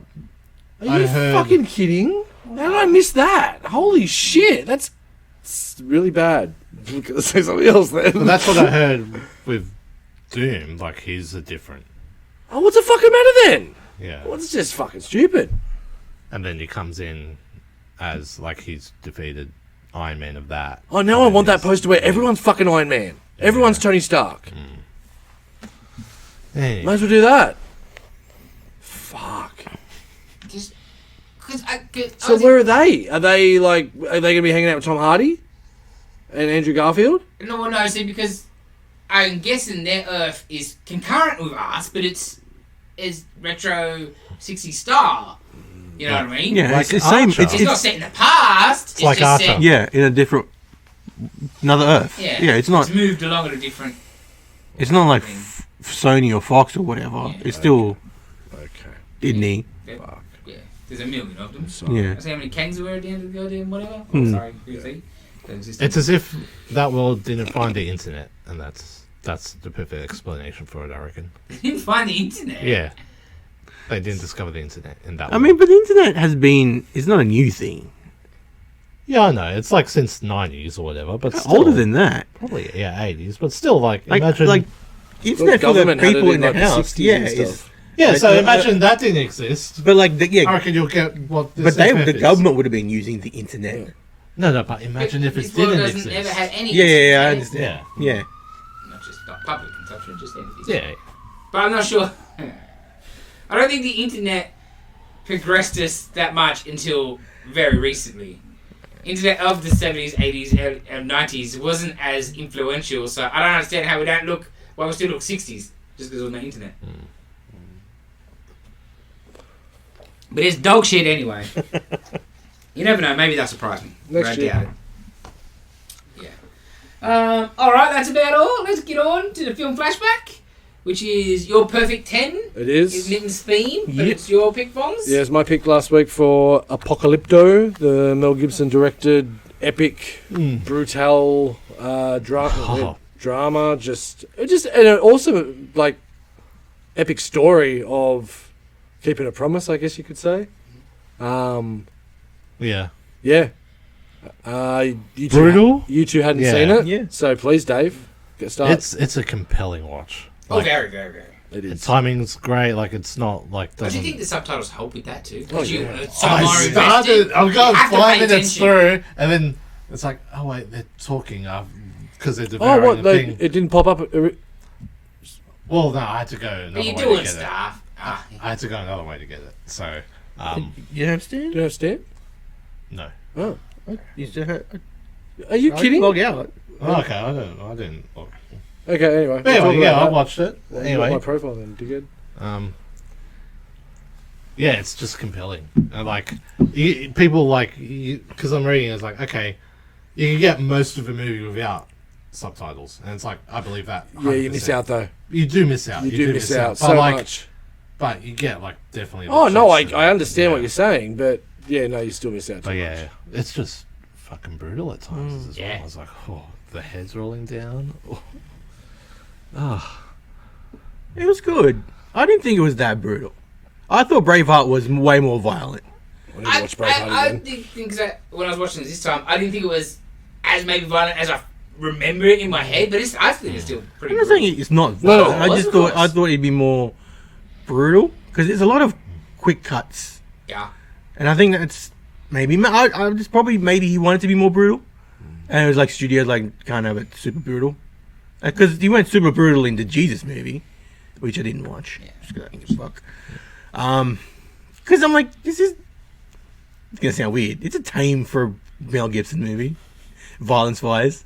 Are
I
you
heard.
fucking kidding? How did I miss that? Holy shit, that's really bad. Say something else then.
But that's what I heard with Doom. Like he's a different.
Oh, what's the fucking matter then?
Yeah.
Well, it's just fucking stupid.
And then he comes in as like he's defeated Iron Man of that.
Oh, now I want that poster where everyone's fucking Iron Man. Everyone's Tony Stark.
Hey.
Might as well do that. Fuck.
Just because
So where are they? Are they gonna be hanging out with Tom Hardy and Andrew Garfield?
No, see, because I'm guessing their Earth is concurrent with us, but it's retro 60s style. You know what I mean?
Yeah,
Like
it's the same.
Archer.
It's not set in the past. It's
like
just
Archer.
set.
Yeah, in a different, another Earth.
Yeah,
it's not.
It's moved along at a different.
It's not like Sony or Fox or whatever.
Yeah.
It's still
Okay.
Disney.
Fuck.
Yeah, there's a million of them.
Yeah.
I see how many kangs there were at the end of the goddamn whatever.
Hmm.
Oh, sorry, who's he?
It's as if that world didn't find the internet, and that's the perfect explanation for it, I reckon.
They didn't find the internet.
Yeah. They didn't discover the internet in that
I mean,
world.
but the internet it's not a new thing.
Yeah, I know. It's like since 90s or whatever, but still,
Older than that.
probably, yeah, 80s. But still, like
Like,
imagine...
internet for the
government had
people
it
in
in,
the
like, the
house.
60s
Yeah,
and
is,
stuff.
yeah, so
but-
imagine that didn't exist.
but like,
I
yeah,
reckon you'll get what this
but the
purpose.
government would have been using the internet.
No, but imagine if it
This world
didn't
doesn't
exist.
ever had any.
Yeah, I
internet.
understand.
Yeah.
Yeah.
Not just not public consumption, just anything.
Yeah.
But I'm not sure. I don't think the internet progressed us that much until very recently. Internet of the 70s, 80s, and 90s wasn't as influential, so I don't understand how why we still look 60s, just because there was no internet. But it's dog shit anyway. You never know, maybe that'll surprise me.
Next
But I
year.
doubt it. Yeah. Alright, that's about all. Let's get on to the film Flashback, which is your perfect 10.
It
Is
is.
Mitten's theme, but
Yep.
it's your pick, Fonz?
Yeah, it's my pick last week for Apocalypto, the Mel Gibson directed epic, brutal drama. Just and an awesome like epic story of keeping a promise, I guess you could say.
Yeah.
Yeah. You two
Brutal?
You two hadn't
Yeah.
seen it,
Yeah.
so please, Dave, get started.
It's a compelling watch.
Oh,
Like,
very, very, very.
It
the
is.
timing's great. Like it's not like.
But do you
doesn't-
think the subtitles help with that too?
Oh,
Because
yeah.
it's so
I
more
started.
invested.
I've
You
got
have to
5
pay
minutes
attention.
through, and then it's like, oh wait, they're talking because they're
Oh,
devouring
what?
the
They,
thing.
it didn't pop up.
Well, no, I had to go another
But you're
way
doing
to get
stuff. Ah,
it. I had to go another way to get it. So,
You understand?
Do you understand?
no.
Oh,
You still have,
are you kidding?
Log out.
Oh, okay, I didn't. Look.
Okay, anyway.
But anyway,
we'll talk
yeah,
about
I
that.
watched it.
Well, you got
Anyway,
my profile then. Do good.
Yeah, it's just compelling. And like, people like, because I'm reading, it's like, okay, you can get most of the movie without subtitles, and it's like, I believe that.
Yeah, you miss
100%.
out though.
You do miss out.
You do miss out
But
so
like,
much.
But you get like definitely. the
Oh no,
gist of
I
it.
understand what
Yeah.
you're saying, but yeah, no, you still miss out.
But
Too
yeah,
much.
it's just fucking brutal at times as well.
Yeah.
I was like, oh, the head's rolling down. Oh.
It was good. I didn't think it was that brutal. I thought Braveheart was way more violent.
I need to watch Braveheart
I
again.
didn't think that when I was watching this time, I didn't think it was as maybe violent as I remember it in my head, but I think it's still pretty
I'm not
brutal.
saying it's not
No,
violent.
no,
I just
of
thought
course.
it'd be more brutal because there's a lot of quick cuts,
Yeah.
and I think that's maybe I just probably maybe he wanted to be more brutal, and it was like studios like kind of it super brutal because he went super brutal in the Jesus movie, which I didn't watch.
Yeah.
Just 'cause I didn't give a fuck. Because I'm like, this is it's gonna sound weird. It's a tame for Mel Gibson movie, violence wise,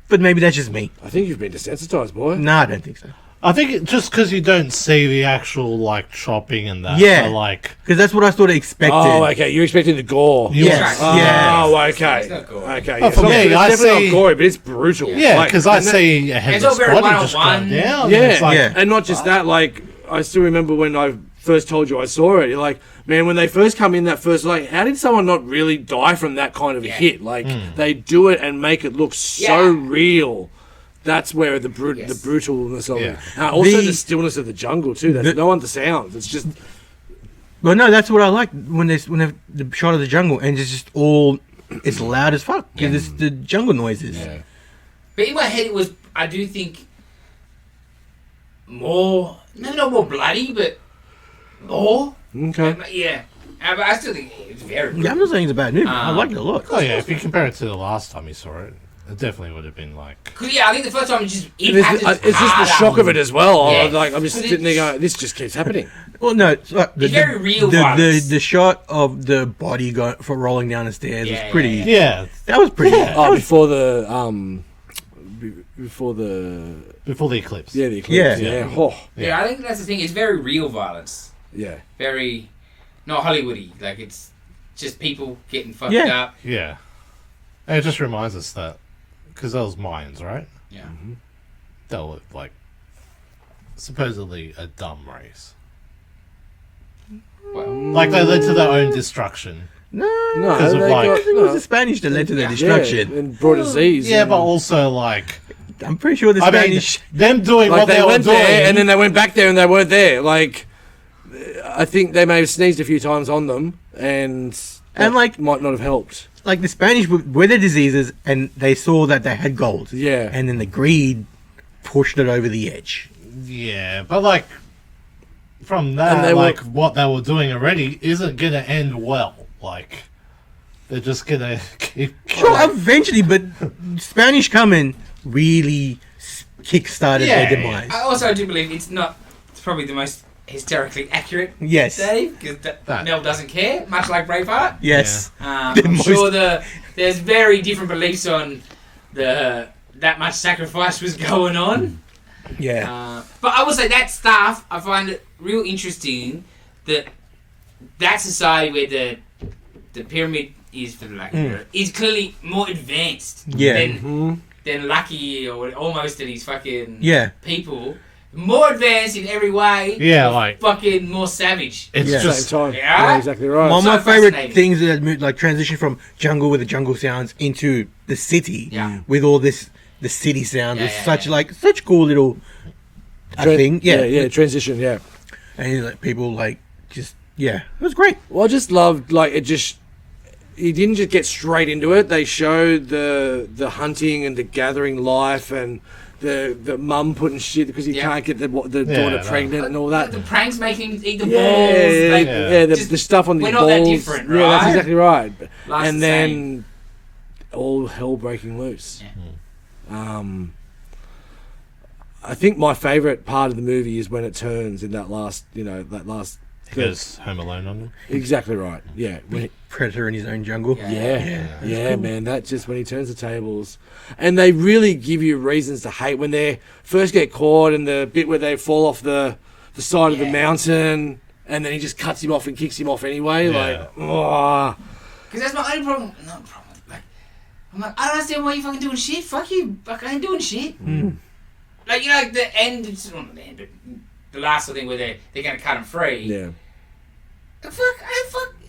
but maybe that's just me.
I think you've been desensitized, boy.
No, I don't think so.
I think just because you don't see the actual like chopping and that,
Yeah.
so, like
Because that's what I sort of expected.
Oh, okay. You're expecting the gore.
You
Yes.
Oh,
Yeah.
okay.
It's not gory.
Okay.
Oh,
It's
for
not,
me,
it's
I
definitely
see-
not gory, but it's brutal.
yeah,
Like,
because I
and that-
see a headless
all very
body just go
one-on-one.
down.
Yeah,
and it's like,
Yeah.
and not just that. Like, I still remember when I first told you I saw it. You're like, man, when they first come in, that first, like, how did someone not really die from that kind of a
Yeah.
hit? Like, they do it and make it look so
Yeah.
real. That's where the
Yes.
the brutalness of
Yeah.
it. Also, the,
The-
stillness of the jungle too. There's no other sounds. It's just
But no, that's what I like when they the shot of the jungle and it's just all it's loud as fuck because it's the jungle noises.
But in my head, it was, I do think, more, maybe not more bloody, but more.
okay.
Yeah. But I still think it's very
Yeah, I'm not saying it's a bad movie. I
Um,
like it a lot.
oh yeah, if you compare it to the last time you saw it, it definitely would have been like.
Cause I think the first time it just
It's just the
harder.
shock of it as well.
Yeah.
Like I'm just sitting there going, this just keeps happening.
Well, no, it's
very real violence.
The shot of the body for rolling down the stairs was pretty.
Yeah,
That was pretty.
Oh, before the
eclipse.
the eclipse.
Yeah.
Oh,
Yeah, I think that's the thing. It's very real violence.
yeah.
Very not Hollywoody. Like it's just people getting fucked
Yeah.
up.
Yeah. And it just reminds us that because those Mayans, right?
Yeah.
They were like supposedly a dumb race.
Well,
Like they led to their own destruction.
No,
Because of,
they
like-
I think it was the Spanish that led to their destruction.
and brought disease.
Yeah,
and,
but also like
I'm pretty sure the
I mean,
Spanish.
them doing
like
what
they
were
went
doing,
there, and then they went back there, and they weren't there. Like I think they may have sneezed a few times on them, and
like
might not have helped.
Like the Spanish were their diseases, and they saw that they had gold.
Yeah.
And then the greed pushed it over the edge.
yeah, but like from
And
that,
they
like
were-
what they were doing already isn't gonna end well. Like they're just gonna keep.
Sure, eventually, but Spanish coming really kick-started
Yeah.
their demise.
I also do believe it's probably the most hysterically accurate
Yes.
day because
That-
Mel doesn't care, much like Braveheart.
Yes.
I'm
most-
sure there's very different beliefs on that much sacrifice was going on.
Yeah.
But I will say that stuff, I find it real interesting that society where the pyramid is, for the lack of a word, is clearly more advanced
Yeah.
than Lucky or almost than his fucking
Yeah.
people. More advanced in every way.
Yeah,
but
like-
fucking more savage.
It's
Yeah.
At the
just
same time.
Yeah.
Yeah, exactly right.
One of
so
my favorite
fascinating.
things that moved, like transition from jungle with the jungle sounds into the city
Yeah.
with all the city sounds
Yeah,
was
yeah,
such cool little thing. Yeah.
transition. Yeah.
And like people it was great.
Well, I just loved he didn't just get straight into it. They showed the hunting and the gathering life and the mum putting shit because he
Yeah.
can't get the daughter
no.
pregnant and all that.
The pranks make him eat the balls.
Yeah,
Like,
yeah,
just-
the stuff on the
we're
balls.
not that different,
Yeah, that's
right?
exactly right.
Life's
And
the
then all hell breaking loose.
Yeah.
I think my favourite part of the movie is when it turns in that last.
he goes home alone on them.
Exactly right. Yeah. When
Predator in his own jungle.
Yeah, man. That's just when he turns the tables. And they really give you reasons to hate when they first get caught and the bit where they fall off the side of the mountain and then he just cuts him off and kicks him off anyway.
Yeah.
Like, oh.
Because that's my only problem. Not problem. Like, I'm like, I don't understand why you fucking doing shit. Fuck you. Fuck, I ain't doing shit. Like, like the end, it's not the end, but the last thing where they're going to cut him free.
Yeah.
Fuck,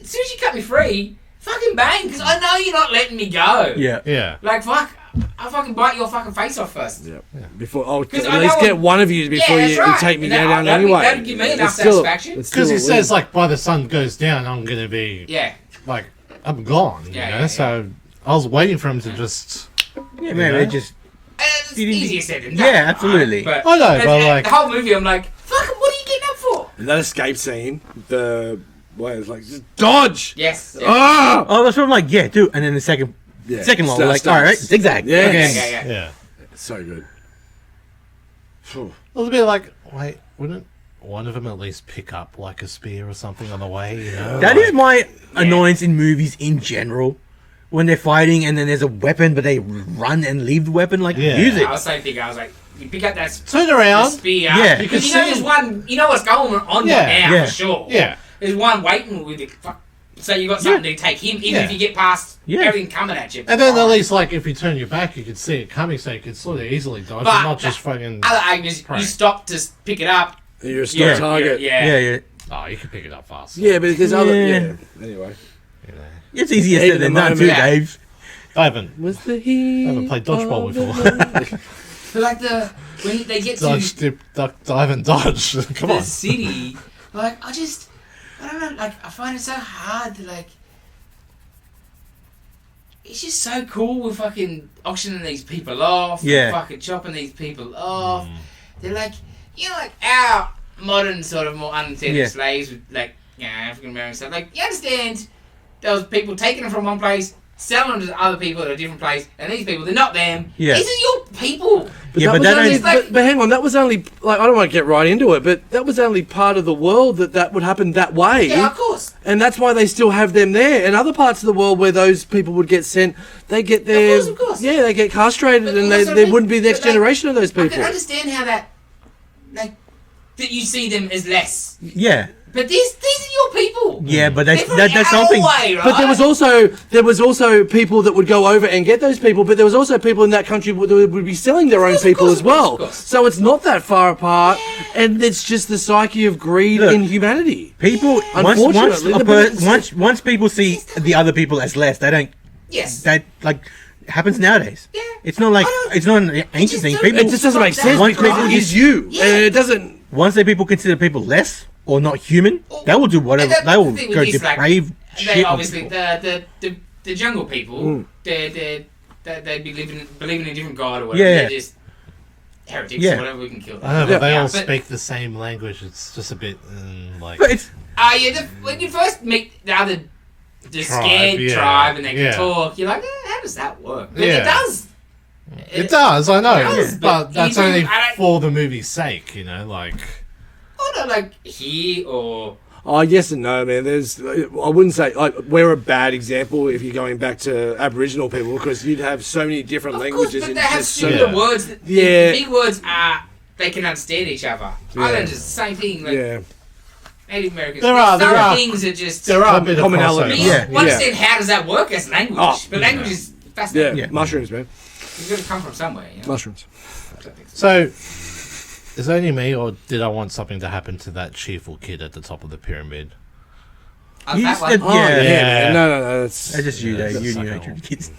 as soon as you cut me free, fucking bang, because I know you're not letting me go.
Yeah.
Yeah.
Like, fuck, I'll fucking bite your fucking face off first.
Yeah. Before I'll
'Cause
at
I
least
know
get
I'm-
one of you before
Yeah,
you,
that's right.
take me
And that-
down
that'd
anyway.
that'd give me enough
It's still-
satisfaction.
it's
Because
still
he
a
says
win.
like by the sun goes down, I'm gonna be
Yeah.
like I'm gone. You
Yeah,
know,
yeah,
so I was waiting for him to just.
Yeah, man,
know?
it just
It's
You didn't-
easier said than
Yeah,
done.
absolutely.
But,
I know, but like-
the whole movie, I'm like, fuck, what are you getting up for?
that escape scene, where it's like just dodge.
Yes. Yeah.
Ah!
oh, that's what I'm like. Yeah, do. And then the second
Yeah.
one, we're
Starts-
like, all right, zigzag.
Yeah.
Okay.
Yeah.
Yeah.
It's so good. Phew.
It was a bit like, wait, wouldn't one of them at least pick up like a spear or something on the way? You know,
That
like,
is my annoyance in movies in general. When they're fighting and then there's a weapon, but they run and leave the weapon, like,
Yeah.
use it.
I was same thing. I was like, you pick up that
turn
the
around.
spear.
Yeah.
Because
You
you know
can
there's
see-
one, you know what's going on
Yeah,
right now
yeah.
for sure.
Yeah.
There's one waiting with the fuck. So you got something to take him, even
Yeah.
if you get past
Yeah.
everything coming at you.
And then at least like if you turn your back, you could see it coming, so you could sort of easily dodge,
But
and not just fucking.
Other arguments,
Right.
you stop to pick it up.
You're a stop
you're-
target.
Yeah.
Yeah.
Oh, you can pick it up fast.
Yeah, but there's other.
Yeah.
Yeah. Anyway.
You know.
It's easier
Heat
said
of
than
the
done, too,
moment.
Yeah.
Dave.
I haven't played dodgeball before.
So like when they get
Dodge,
to
dip, duck, dive, and dodge. Come
the
on.
city, like I don't know, like I find it so hard to like. It's just so cool with fucking auctioning these people off,
Yeah.
and fucking chopping these people off. They're like, you know, like our modern sort of more unintended
Yeah.
slaves with like, you know, African American stuff. Like, you understand, there was people taking them from one place, selling them to other people at a different place, and these people, they're not them.
Yeah.
These are your people.
But
Yeah,
that
but
was
that
only,
ain't-
but hang on, that was only like I don't want to get right into it, but that was only part of the world that would happen that way.
Yeah, of course.
And that's why they still have them there. In other parts of the world where those people would get sent, they get their
Of course.
yeah, they get castrated,
But
and
that's what I
they
mean.
wouldn't be the next
But, like,
generation of those
I
people.
can understand how that you see them as less.
Yeah.
But these are your people.
Yeah, but
They're
that's
from
that's
our
something.
way, right?
But there was also people that would go over and get those people, but there was also people in that country that would be selling their own
course,
people
of
as
course,
well.
of course.
So it's not that far apart, and it's just the psyche of greed
Look,
in humanity.
People
Unfortunately,
once people see the other people as less, they don't.
Yes.
That like happens nowadays.
Yeah.
It's not like
I don't-
it's not an ancient
just
thing.
don't-
People
It just doesn't make sense
Once
because
people
it is you,
Yeah.
and it doesn't.
once the people consider people less or not human, they will do whatever.
And
They will
the thing with
go
this, like,
depraved
They
shit. on
obviously
people.
the jungle people.
Mm.
They'd be believing in a different god or whatever.
Yeah.
They're just heretics
Yeah.
or whatever. We can kill them.
I know, but
Yeah.
they all
but-
speak the same language. It's just a bit like.
But it's
When you first meet the
Tribe,
scared
yeah.
tribe and they can
Yeah.
talk, you're like, how does that work? But
Yeah.
it does.
It does, I know,
It does,
but
but
that's
you do-
only
I don't-
for the movie's sake, you know. Like,
Oh no, like here or
Oh, yes and no, man. I wouldn't say like we're a bad example if you're going back to Aboriginal people because you'd have so many different
of course,
languages
but
and
they have
just so
similar
Yeah.
words. That,
Yeah.
the big words are they can understand each other.
Yeah.
Islanders, the same thing. Like
yeah.
Native Americans.
There are-
some
there are-
things that just.
there are a bit of
commonality.
crossover.
You
Yeah.
understand how does that work as language?
Oh,
but language is fascinating.
Yeah,
Yeah.
mushrooms, man.
You've got to come from somewhere. You know?
Mushrooms.
I don't think so.
so is it only me, or did I want something to happen to that cheerful kid at the top of the pyramid?
You
That
said-
one.
Oh,
Yeah.
man. No. That's
just you,
Yeah,
Dave.
that's
You and your
sucker.
hatred kids.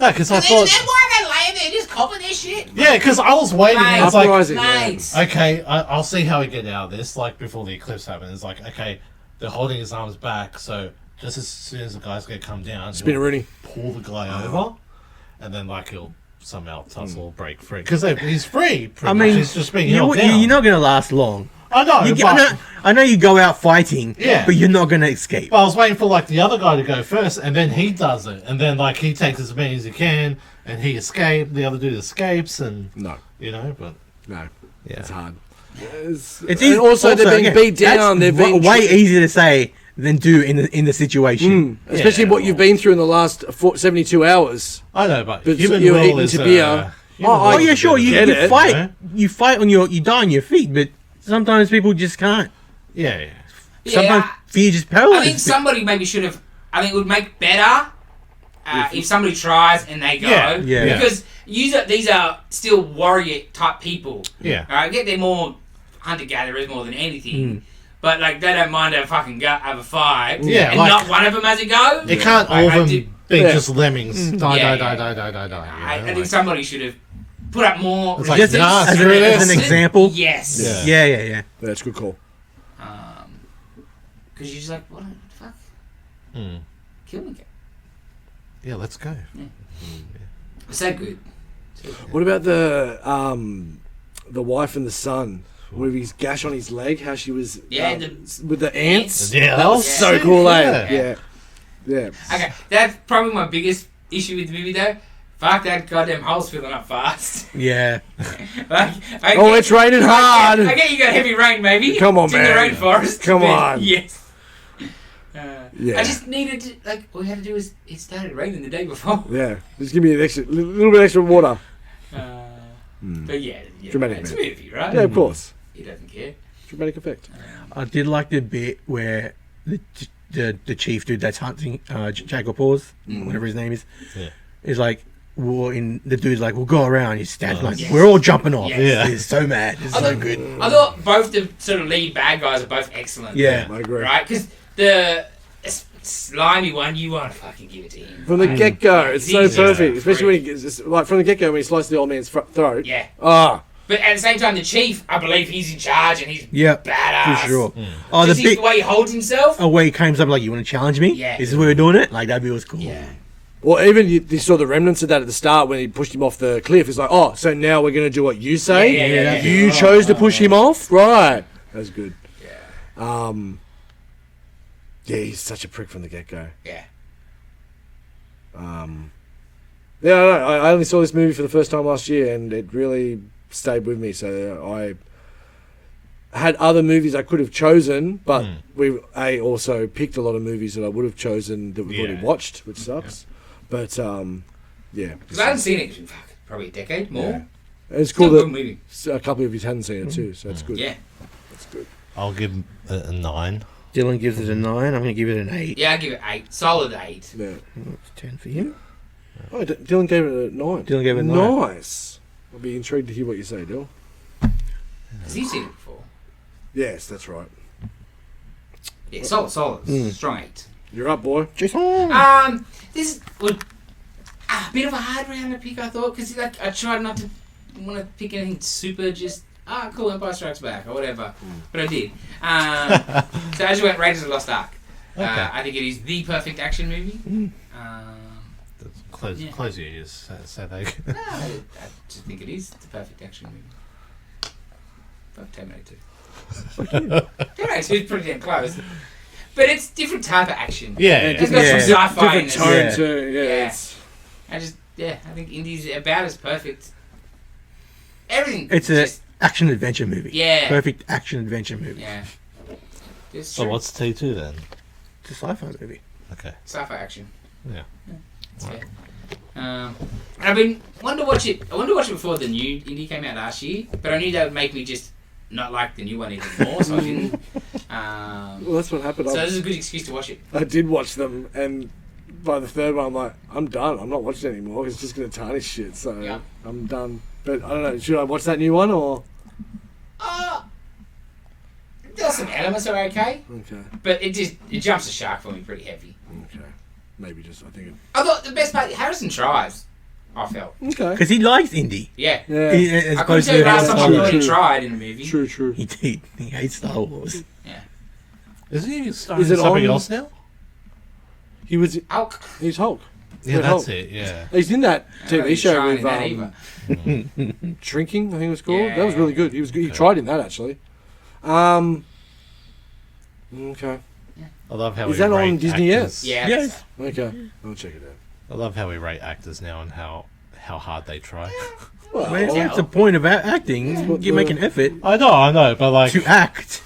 No, because I
Then
thought,
why are they laying there just copping their shit?
yeah, because I was waiting.
Mate.
I was like,
Uprising, man.
Mate.
okay, I'll see how we get out of this. Like before the eclipse happens, it's like, okay, they're holding his arms back, so just as soon as the guy's gonna come down,
Spin
he'll
Rooney.
pull the guy over, and then like he'll somehow tussle, break free because he's free. Pretty
I
much.
mean,
he's just being
you're
held down.
not going to last long.
I know,
You,
but,
I know you go out fighting,
Yeah.
but you're not going to escape.
but I was waiting for like the other guy to go first, and then he does it, and then like he takes as many as he can, and he escapes. The other dude escapes, and
No.
you know, but
No.
Yeah.
It's hard.
It's
and also they're being beat down.
That's
They're being
way easier to say than do in the situation.
especially what you've been through in the last 72 hours.
I know, but
But
human
you're
will
eating
is
to beer.
human
Oh,
will
Oh
is
yeah,
a
sure.
bit
You,
of a-
get
you
it,
fight.
know?
You fight on you die on your feet, but sometimes people just can't.
Yeah.
Sometimes
Yeah,
fear just
I
paralyzes.
think somebody maybe should have. I think it would make better if somebody tries and they go.
Yeah,
yeah.
Because these are still warrior type people.
Yeah.
I get they're more hunter gatherers more than anything.
Hmm.
But like they don't mind a fucking have a fight.
Yeah,
and
like-
not one of them has a go.
It can't
Like,
all
I
of them
do-
be
Yeah.
just lemmings. Die,
Yeah,
die,
yeah.
die, die, die, die, die.
I
you know,
think
like-
somebody should have put up more.
It's like,
Just
nah,
as,
screw
as
this.
an example.
Yes.
Yeah.
Yeah.
That's a good call.
Because you're just like, what the fuck?
Hmm.
Kill me.
Yeah, let's go.
It's so good.
What about the wife and the son? With his gash on his leg, how she was
Yeah,
with the ants.
Yeah,
that was so
sick,
cool,
yeah.
eh? Yeah.
Okay, that's probably my biggest issue with the movie though. Fuck that goddamn hole's filling up fast.
Yeah.
Like, I
Oh,
get-
it's raining
I
hard.
get you got heavy rain, maybe.
Come on,
it's
man.
in the rainforest.
Come
but
on.
Yes.
Yeah.
I just needed to, like, all we had to do is it started raining the day before.
Yeah, just give me an extra, little bit extra water.
But yeah,
Dramatic,
it's a
man.
movie, right?
Yeah, of course.
He doesn't care.
Dramatic effect.
I did like the bit where the chief dude that's hunting Jacob Paws, whatever his name is,
Yeah.
is like, the dude's like, we'll go around. He stabs like,
Yes.
we're all jumping off.
Yes.
Yeah.
He's so mad. It's so good.
I thought both the sort of lead bad guys are both excellent.
Yeah.
I agree.
Right? Because the slimy one, you want to fucking give it to him.
From the
right?
get go, it's so
He's
perfect.
just
Especially when he gets, like from the get go when he slices the old man's throat.
Yeah.
Ah,
But at the same time, the chief, I believe he's in charge and he's
Yep.
badass.
For sure. Oh,
Just
the bit
the way he holds himself.
where he comes up like, you want to challenge me?
Yeah.
This is where we're doing it? Like, that bit was cool.
Yeah.
or even you saw the remnants of that at the start when he pushed him off the cliff. It's like, oh, so now we're gonna do what you say.
Yeah.
You chose to push him off, right? That's good.
Yeah.
Yeah, he's such a prick from the get go.
Yeah.
Yeah, I only saw this movie for the first time last year, and it really stayed with me. So I had other movies I could have chosen, but I also picked a lot of movies that I would have chosen that we've already watched, which sucks. But yeah,
because I haven't seen it in probably a decade more.
Yeah. It's cool
Still a good movie.
that a couple of you hadn't seen it too, so that's good.
Yeah.
That's good.
I'll give it a 9.
Dylan gives it a 9. I'm going to give it an 8.
Yeah, I give it 8. Solid 8.
Yeah.
It's 10 for you.
Oh, Dylan gave it a 9.
Dylan gave it a 9.
Nice. I'll be intrigued to hear what you say, Dylan.
Has he seen it before?
Yes, that's right.
Yeah, solid. Strong 8.
You're up, boy.
Jason!
This was a bit of a hard round to pick, I thought, because like, I tried not to want to pick anything super just, cool, Empire Strikes Back, or whatever. But I did. So as you went, Raiders of the Lost Ark.
Okay.
I think it is the perfect action movie.
Close your ears. So they.
No, I just think it is the perfect action movie. Fuck Terminator 2. Terminator 2 is pretty damn close. But it's different type of action.
Yeah.
It's got some sci-fi in
Different
it.
tone
Yeah.
too. Yeah.
Yeah. I think Indy's about as perfect. Everything.
It's a
just,
action adventure movie.
Yeah.
Perfect action adventure movie.
Yeah. It's
So
true.
what's T2 then?
It's a sci-fi movie.
Okay.
Sci-fi action.
Yeah.
It's fair. I've been wanting to watch it. I wanted to watch it before the new Indy came out last year, but I knew that would make me just not like the new one even more, so I didn't.
Well, that's what happened.
So this is a good excuse to watch it.
I did watch them, and by the third one, I'm like, I'm done. I'm not watching it anymore. It's just going to tarnish shit, so
Yeah.
I'm done. But I don't know. Should I watch that new one or?
There's some elements are okay,
Okay.
but it jumps the shark for me pretty heavy.
Okay. Maybe just I think.
I thought the best part, Harrison tries. I felt.
Okay.
Because he likes Indy.
Yeah.
Yeah.
As
I couldn't
opposed
tell you
to
last time I
True,
thought he
true.
tried in a movie.
True.
he hates Star Wars.
Yeah.
Isn't he starting
Is it
something
on?
else now?
He was.
Hulk.
He's Hulk.
Yeah,
Red
that's
Hulk.
it. Yeah.
He's in that
I don't
TV
think
show
trying
with
in that either.
Shrinking. I think it was called.
Yeah.
That was really good. He was good. He tried in that actually. Okay.
I love how
Is
we
that on
rate
Disney
actors.
Yeah.
Yes.
Okay. I'll check it out.
I love how we rate actors now and how hard they try.
Well,
Well, that's the point of acting.
what
You
the-
make an effort
I know, but like,
to act.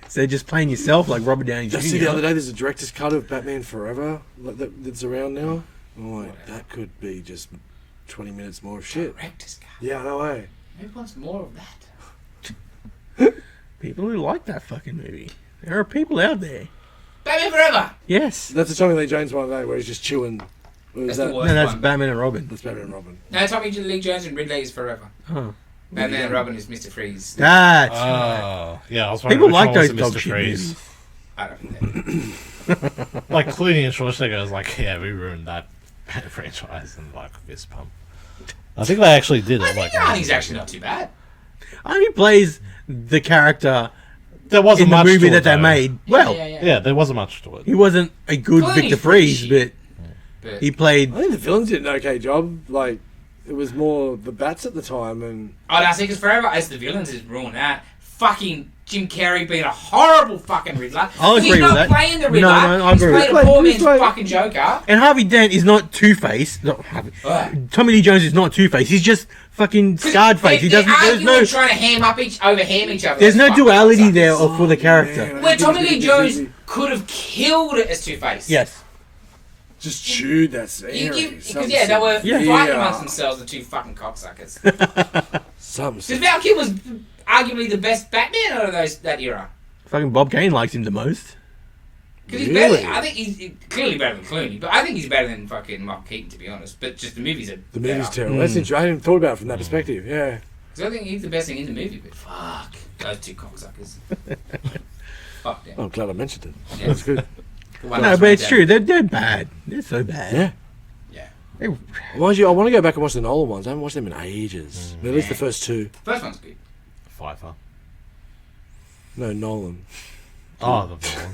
So just playing yourself like Robert Downey Jr.
Just see the other day, there's a director's cut of Batman Forever that's around now. I'm like, that could be just 20 minutes more of shit.
Director's cut.
Yeah, no way.
Who wants more of that?
People who like that fucking movie. There are people out there.
Batman Forever.
Yes.
That's the Tommy Lee Jones one day where he's just chewing. What
That's
is
the
that?
worst
No, that's
one.
Batman and Robin.
That's Batman and Robin.
No, Tommy Lee Jones and Ridley is Forever.
Oh.
Batman and Robin is Mr. Freeze.
That's
oh, yeah, I was wondering
people
which
like
one was
those
the
dog
Mr.
shit
Freeze.
movies.
I don't know.
Like Clooney and Schwarzenegger was like, yeah, we ruined that franchise and like fist pump. I think they actually did it.
I think Arnie's actually not too bad.
Arnie plays the character
There wasn't
in the
much
movie
to
that
it,
they
though.
made. Well,
Yeah, there wasn't much to it.
he wasn't a good
Clooney's
Victor
pretty
Freeze,
shit.
but he played.
I think the villains did an okay job. Like, it was more the bats at the time, and
Oh, no, see, because Forever as the villains has ruined that. Fucking Jim Carrey being a horrible fucking Riddler.
I'll agree
He's not
with that.
playing the Riddler.
No, I
he's
agree with
playing
that.
a poor
He's
man's
playing-
fucking Joker.
And Harvey Dent is not Two-Face. Not Harvey.
Ugh.
Tommy Lee Jones is not Two-Face. He's just fucking scarred face. He doesn't.
They're
There's no.
trying to ham each other.
There's no
Fucking
duality
suckers.
there for the character.
Man,
Where Tommy Lee Jones could have killed it as Two-Face.
Yes.
just chewed that
You
scenery.
give, because they were
Yeah.
fighting amongst themselves, the two fucking cocksuckers. Because
Something.
Val Kilmer was arguably the best Batman out of that era.
Fucking Bob Kane likes him the most.
Because he's
Really?
better. I think he's clearly better than Clooney, but I think he's better than fucking Mark Keaton, to be honest. But just the movies are
The movie's
better.
terrible. That's interesting. I hadn't thought about it from that perspective. Yeah.
Because I think he's the best thing in the movie, but fuck those two cocksuckers. Fuck them.
I'm glad I mentioned it.
Yeah.
That's good.
The one
No,
else
but it's
went
true.
down.
They're bad. They're so bad.
Yeah.
Yeah.
They-
Mind you, I want to go back and watch the Nolan ones. I haven't watched them in ages. At least the first two.
First one's good.
Pfeiffer.
No, Nolan.
Oh, the villain.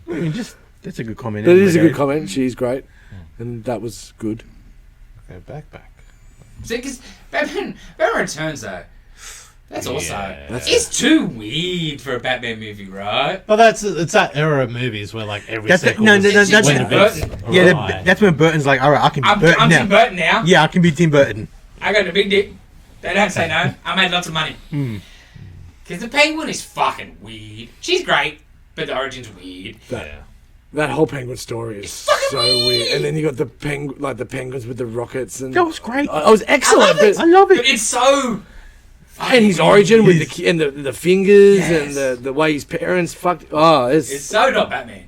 I mean, just that's a good comment.
That is a
anyway,
good comment. She's great. And that was good.
Okay, back.
See, because Batman Returns, though, That's also...
Yeah.
It's too weird for a Batman movie, right?
But it's that era of movies where like every
That's
sequel
no,
was
that's
Tim Burton.
that's when Burton's like, all right, I can be
I'm
Burton now.
Tim Burton now.
Yeah, I can be Tim Burton.
I got a big dick. They don't say no. I made lots of money. Because the Penguin is fucking weird. She's great, but the origin's weird.
That whole penguin story is so weird. And then you got the penguins with the rockets, and
That was great.
It was excellent.
I love
But
it.
it's so...
And his origin with
Yes.
the fingers
Yes.
and the way his parents fucked. Oh,
It's
it's
so not Batman.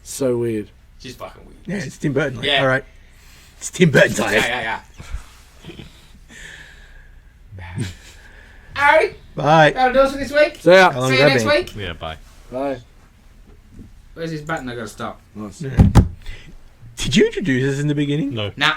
so weird.
She's fucking weird.
Yeah, it's Tim Burton. Like,
Yeah.
all right, it's Tim Burton time.
Yeah. Alright,
Bye.
that'll do us for this week.
So yeah,
How long
See
has
you
that
next
been?
week.
Yeah, bye.
bye.
Where's this button I gotta stop?
Nice.
Did you introduce us in the beginning?
No.
Nah.